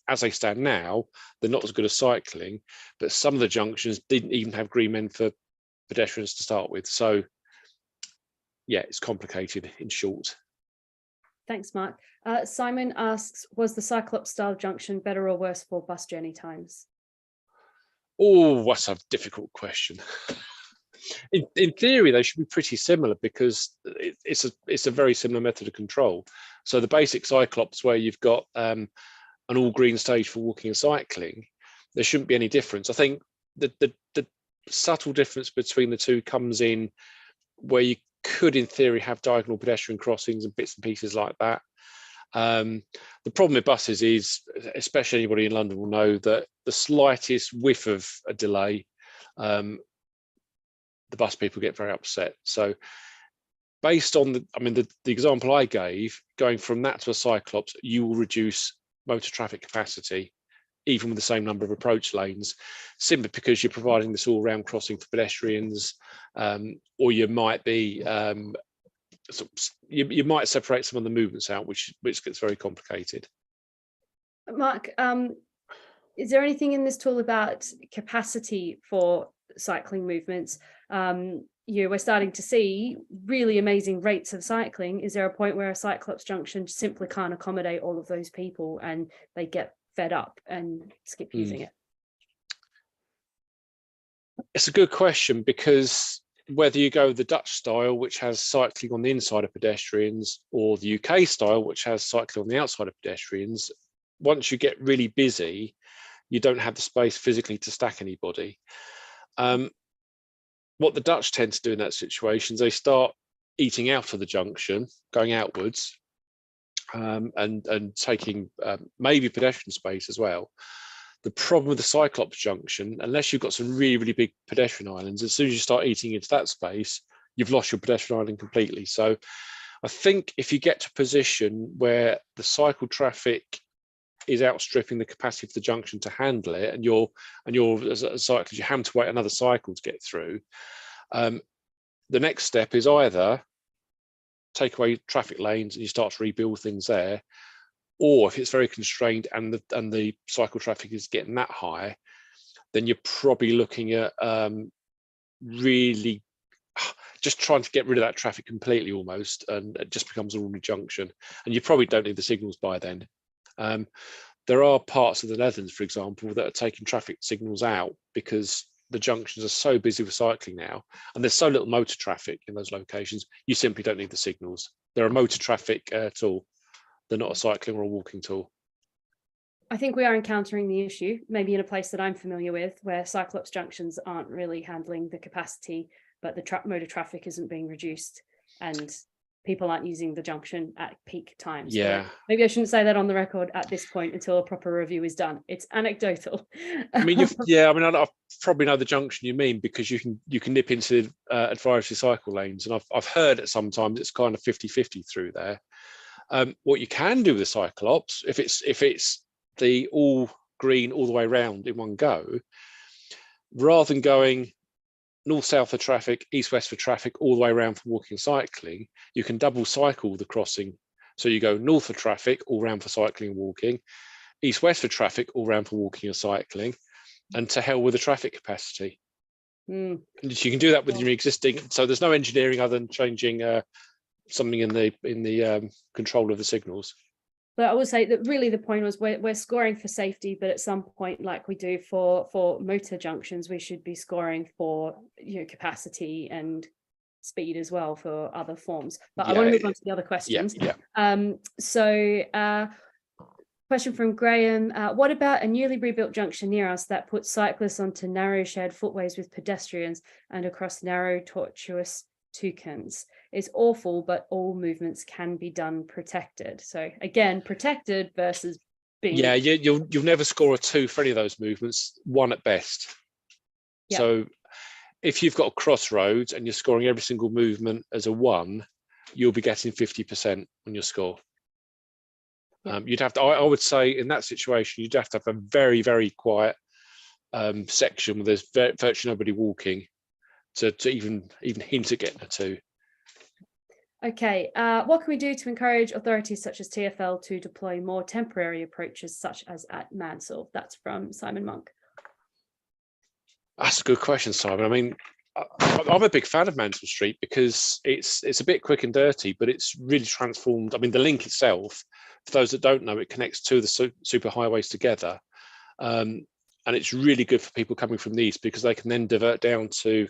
S9: as they stand now, they're not as good as cycling, but some of the junctions didn't even have green men for pedestrians to start with. So yeah, it's complicated in short.
S1: Thanks, Mark. Simon asks, was the Cyclops style junction better or worse for bus journey times?
S9: Oh, that's a difficult question. In theory, they should be pretty similar because it's a very similar method of control. So the basic Cyclops, where you've got an all green stage for walking and cycling, there shouldn't be any difference. I think the subtle difference between the two comes in where you could, in theory, have diagonal pedestrian crossings and bits and pieces like that. The problem with buses is, especially anybody in London will know, that the slightest whiff of a delay, the bus people get very upset. So based on the example I gave, going from that to a Cyclops, you will reduce motor traffic capacity even with the same number of approach lanes, simply because you're providing this all-round crossing for pedestrians, or you might be you might separate some of the movements out, which gets very complicated.
S1: Mark, is there anything in this tool about capacity for cycling movements? We're starting to see really amazing rates of cycling. Is there a point where a Cyclops junction simply can't accommodate all of those people and they get fed up and skip using it?
S9: It's a good question, because whether you go the Dutch style, which has cycling on the inside of pedestrians, or the UK style, which has cycling on the outside of pedestrians, once you get really busy, you don't have the space physically to stack anybody. What the Dutch tend to do in that situation is they start eating out of the junction, going outwards, and taking maybe pedestrian space as well. The problem with the Cyclops junction, unless you've got some really, really big pedestrian islands, as soon as you start eating into that space, you've lost your pedestrian island completely. So I think if you get to a position where the cycle traffic is outstripping the capacity of the junction to handle it, and you're as a cyclist, you have to wait another cycle to get through, the next step is either take away traffic lanes and you start to rebuild things there, or if it's very constrained and the cycle traffic is getting that high, then you're probably looking at really just trying to get rid of that traffic completely almost, and it just becomes an ordinary junction, and you probably don't need the signals by then. There are parts of the Netherlands, for example, that are taking traffic signals out because the junctions are so busy with cycling now, and there's so little motor traffic in those locations, you simply don't need the signals. They're a motor traffic tool. They're not a cycling or a walking tool.
S1: I think we are encountering the issue, maybe in a place that I'm familiar with, where Cyclops junctions aren't really handling the capacity, but the motor traffic isn't being reduced and people aren't using the junction at peak times.
S9: Yeah.
S1: So maybe I shouldn't say that on the record at this point until a proper review is done. It's anecdotal.
S9: I mean, I probably know the junction you mean, because you can nip into advisory cycle lanes, and I've heard it sometimes it's kind of 50-50 through there. What you can do with the Cyclops, if it's the all green all the way around in one go, rather than going north-south for traffic, east-west for traffic, all the way around for walking and cycling, you can double cycle the crossing. So you go north for traffic, all round for cycling and walking, east-west for traffic, all round for walking and cycling, and to hell with the traffic capacity. And you can do that with your existing, so there's no engineering other than changing something in the control of the signals.
S1: But I will say that really the point was we're scoring for safety, but at some point, like we do for motor junctions, we should be scoring for capacity and speed as well for other forms. But I want to move on to the other questions. Question from Graham. What about a newly rebuilt junction near us that puts cyclists onto narrow shared footways with pedestrians and across narrow, tortuous toucans? It's awful, but all movements can be done protected. So again, protected versus being...
S9: Yeah, you'll never score a 2 for any of those movements, 1 at best. Yep. So if you've got crossroads and you're scoring every single movement as a 1, you'll be getting 50% on your score. Yep. You'd have to, I would say in that situation, you'd have to have a very, very quiet section where there's virtually nobody walking to even hint at getting a 2.
S1: Okay, what can we do to encourage authorities such as TfL to deploy more temporary approaches, such as at Mansell? That's from Simon Monk.
S9: That's a good question, Simon. I mean, I'm a big fan of Mansell Street because it's a bit quick and dirty, but it's really transformed. I mean, the link itself, for those that don't know, it connects 2 of the super highways together. And it's really good for people coming from the east because they can then divert down to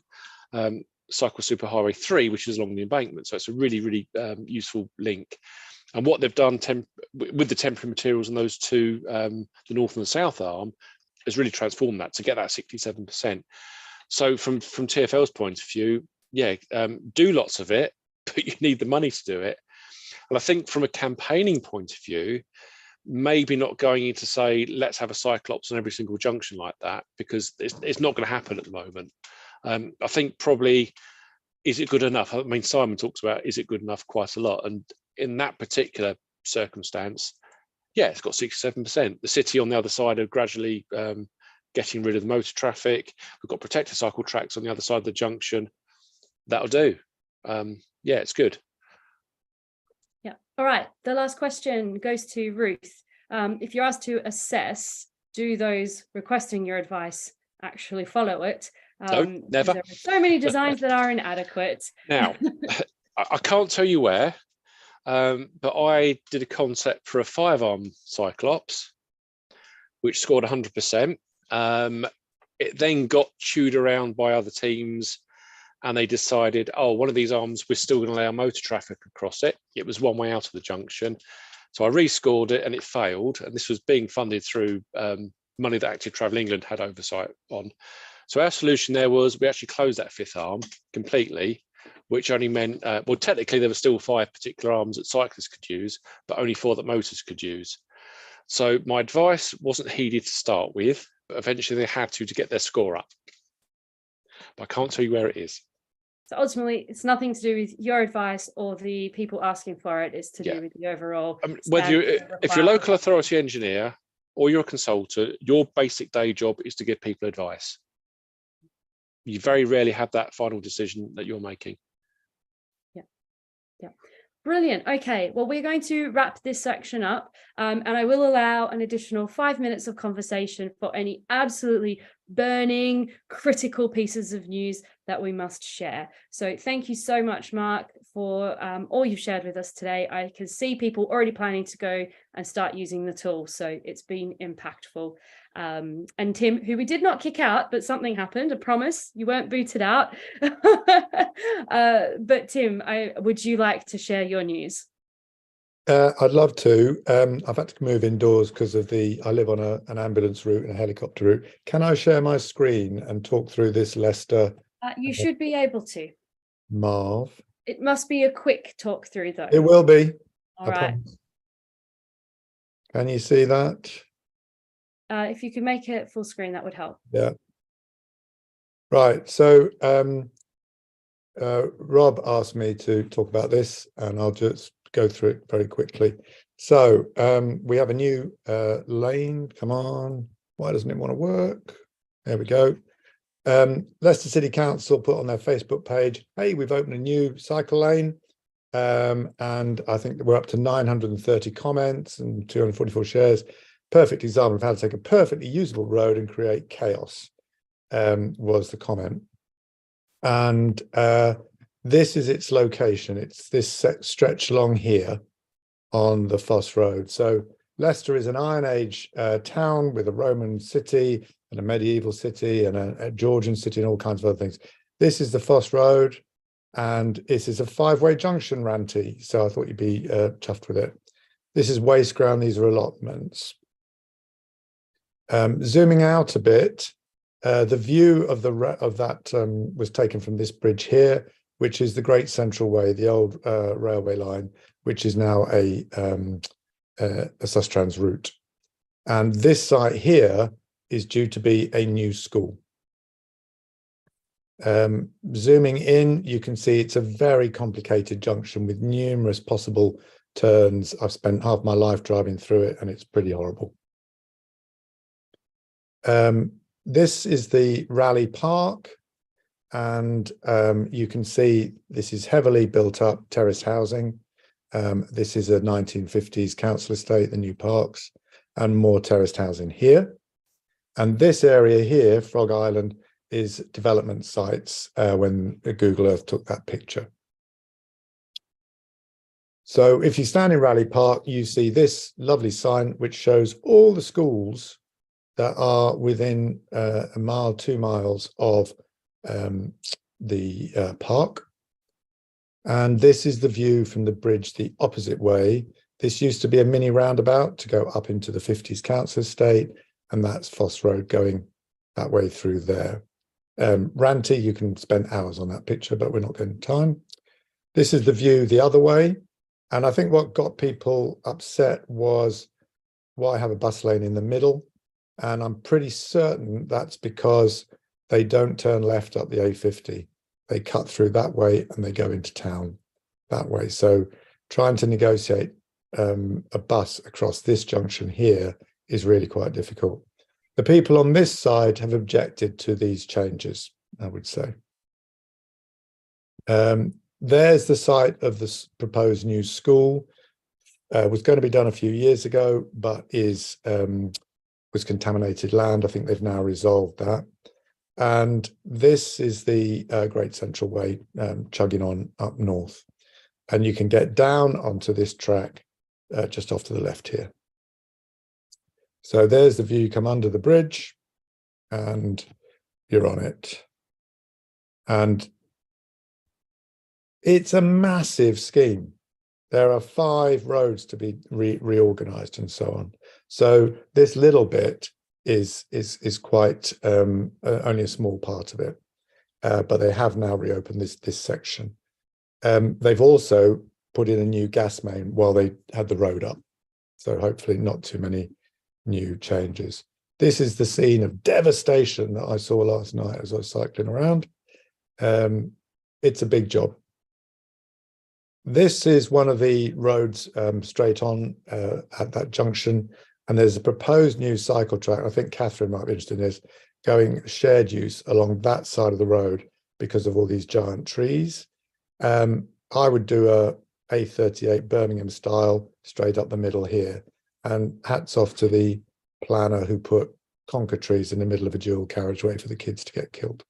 S9: Cycle Superhighway 3, which is along the embankment. So it's a really, really useful link. And what they've done with the temporary materials on those 2, the north and the south arm, has really transformed that to get that 67%. So from TfL's point of view, do lots of it, but you need the money to do it. And I think from a campaigning point of view, maybe not going in to say, let's have a Cyclops on every single junction like that, because it's not going to happen at the moment. I think probably, is it good enough? I mean, Simon talks about, is it good enough quite a lot? And in that particular circumstance, Yeah, it's got 67%. The city on the other side are gradually getting rid of the motor traffic. We've got protected cycle tracks on the other side of the junction. That'll do. Yeah, it's good.
S1: Yeah. All right. The last question goes to Ruth. If you're asked to assess, do those requesting your advice actually follow it?
S9: No, never.
S1: There are so many designs that are inadequate.
S9: Now, I can't tell you where, but I did a concept for a 5-arm Cyclops, which scored 100%. It then got chewed around by other teams, and they decided, oh, one of these arms, we're still going to allow motor traffic across it. It was one way out of the junction. So I rescored it and it failed. And this was being funded through money that Active Travel England had oversight on. So our solution there was we actually closed that 5th arm completely, which only meant, well, technically there were still 5 particular arms that cyclists could use, but only 4 that motors could use. So my advice wasn't heeded to start with, but eventually they had to get their score up. But I can't tell you where it is.
S1: So ultimately, it's nothing to do with your advice or the people asking for it. It's to do with the overall.
S9: Whether if you're a local authority engineer or you're a consultant, your basic day job is to give people advice. You very rarely have that final decision that you're making.
S1: Yeah. Brilliant. Okay, well, we're going to wrap this section up, and I will allow an additional 5 minutes of conversation for any absolutely burning, critical pieces of news that we must share. So thank you so much, Mark, for all you've shared with us today. I can see people already planning to go and start using the tool, so it's been impactful. And Tim, who we did not kick out, but something happened, I promise, you weren't booted out. But Tim, would you like to share your news?
S3: I'd love to. I've had to move indoors because of I live on an ambulance route and a helicopter route. Can I share my screen and talk through this Leicester?
S1: You should be able to.
S3: Marv.
S1: It must be a quick talk through though.
S3: It will be.
S1: All right.
S3: Promise. Can you see that?
S1: If you could make it full screen, that would help.
S3: Yeah. Right. So Rob asked me to talk about this, and I'll just go through it very quickly. So we have a new lane. Come on. Why doesn't it want to work? There we go. Leicester City Council put on their Facebook page, hey, we've opened a new cycle lane. And I think we're up to 930 comments and 244 shares. Perfect example of how to take a perfectly usable road and create chaos, was the comment. And this is its location. It's this stretch along here on the Foss Road. So Leicester is an Iron Age town with a Roman city and a medieval city and a Georgian city and all kinds of other things. This is the Foss Road, and this is a 5-way junction, Ranty. So I thought you'd be chuffed with it. This is waste ground. These are allotments. Zooming out a bit, the view of that was taken from this bridge here, which is the Great Central Way, the old railway line, which is now a Sustrans route. And this site here is due to be a new school. Zooming in, you can see it's a very complicated junction with numerous possible turns. I've spent half my life driving through it, and it's pretty horrible. This is the Raleigh Park, and you can see this is heavily built up terraced housing. This is a 1950s council estate, the new parks, and more terraced housing here. And this area here, Frog Island, is development sites when Google Earth took that picture. So if you stand in Raleigh Park, you see this lovely sign which shows all the schools that are within a mile, 2 miles of the park. And this is the view from the bridge the opposite way. This used to be a mini roundabout to go up into the 50s council estate, and that's Foss Road going that way through there. Ranty, you can spend hours on that picture, but we're not getting time. This is the view the other way. And I think what got people upset was why have a bus lane in the middle? And I'm pretty certain that's because they don't turn left up the A50. They cut through that way and they go into town that way. So trying to negotiate a bus across this junction here is really quite difficult. The people on this side have objected to these changes, I would say. There's the site of the proposed new school. Was going to be done a few years ago, but was contaminated land. I think they've now resolved that. And this is the Great Central Way chugging on up north. And you can get down onto this track just off to the left here. So there's the view, you come under the bridge and you're on it. And it's a massive scheme. There are 5 roads to be reorganized and so on. So this little bit is quite only a small part of it, but they have now reopened this section. They've also put in a new gas main while they had the road up. So hopefully not too many new changes. This is the scene of devastation that I saw last night as I was cycling around. It's a big job. This is one of the roads straight on at that junction, and there's a proposed new cycle track. I think Katherine might be interested in this, going shared use along that side of the road because of all these giant trees. I would do a A38 Birmingham style straight up the middle here, and hats off to the planner who put conker trees in the middle of a dual carriageway for the kids to get killed.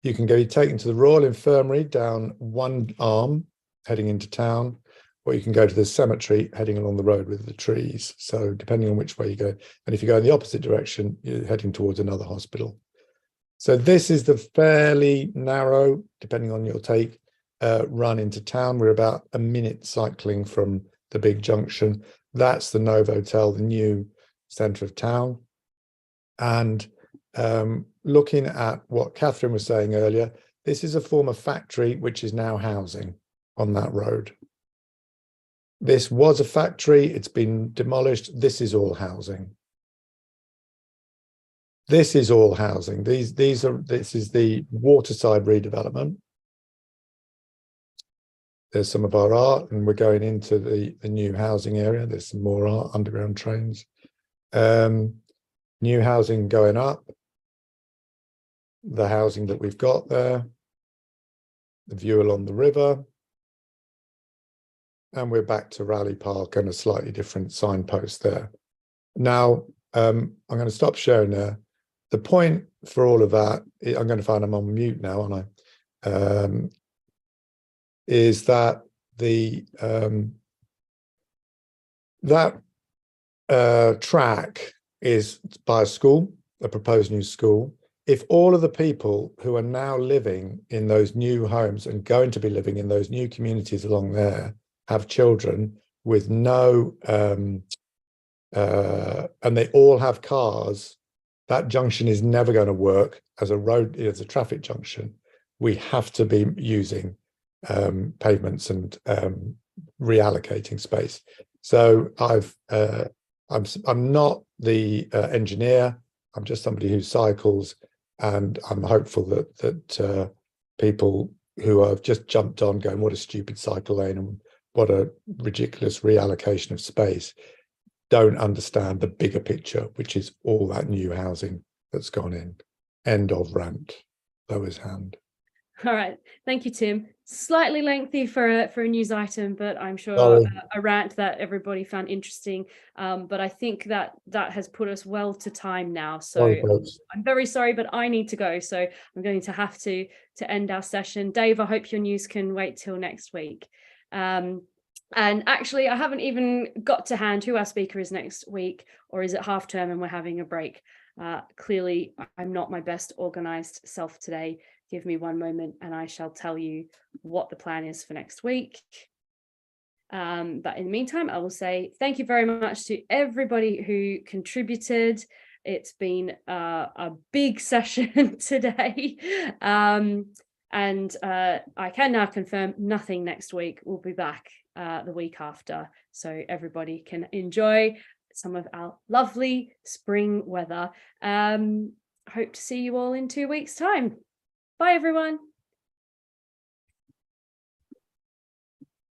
S3: You can be taken to the Royal Infirmary down one arm heading into town, or you can go to the cemetery heading along the road with the trees. So depending on which way you go, and if you go in the opposite direction, you're heading towards another hospital. So this is the fairly narrow, depending on your take, run into town. We're about a minute cycling from the big junction. That's the Novotel, the new centre of town. And looking at what Katherine was saying earlier, this is a former factory which is now housing on that road. This was a factory, it's been demolished. This is all housing. This is all housing. This is the waterside redevelopment. There's some of our art, and we're going into the new housing area. There's some more art, underground trains. New housing going up. The housing that we've got there. The view along the river. And we're back to Raleigh Park and a slightly different signpost there. Now, I'm going to stop sharing there. The point for all of that, I'm going to find I'm on mute now, aren't I? Is that the track is by a school, a proposed new school. If all of the people who are now living in those new homes and going to be living in those new communities along there have children with no, and they all have cars, that junction is never going to work as a road, as a traffic junction. We have to be using pavements and reallocating space. So I'm not the engineer. I'm just somebody who cycles, and I'm hopeful that people who have just jumped on going, what a stupid cycle lane and what a ridiculous reallocation of space, don't understand the bigger picture, which is all that new housing that's gone in. End of rant. Lower his hand.
S1: All right, thank you, Tim. Slightly lengthy for a news item, but I'm sure a rant that everybody found interesting. But I think that has put us well to time now. So I'm very sorry, but I need to go. So I'm going to have to end our session. Dave, I hope your news can wait till next week. And actually, I haven't even got to hand who our speaker is next week, or is it half term and we're having a break? Clearly, I'm not my best organized self today. Give me one moment and I shall tell you what the plan is for next week. But in the meantime, I will say thank you very much to everybody who contributed. It's been a big session today. And I can now confirm nothing next week. We'll be back the week after, so everybody can enjoy some of our lovely spring weather. Hope to see you all in 2 weeks' time. Bye, everyone.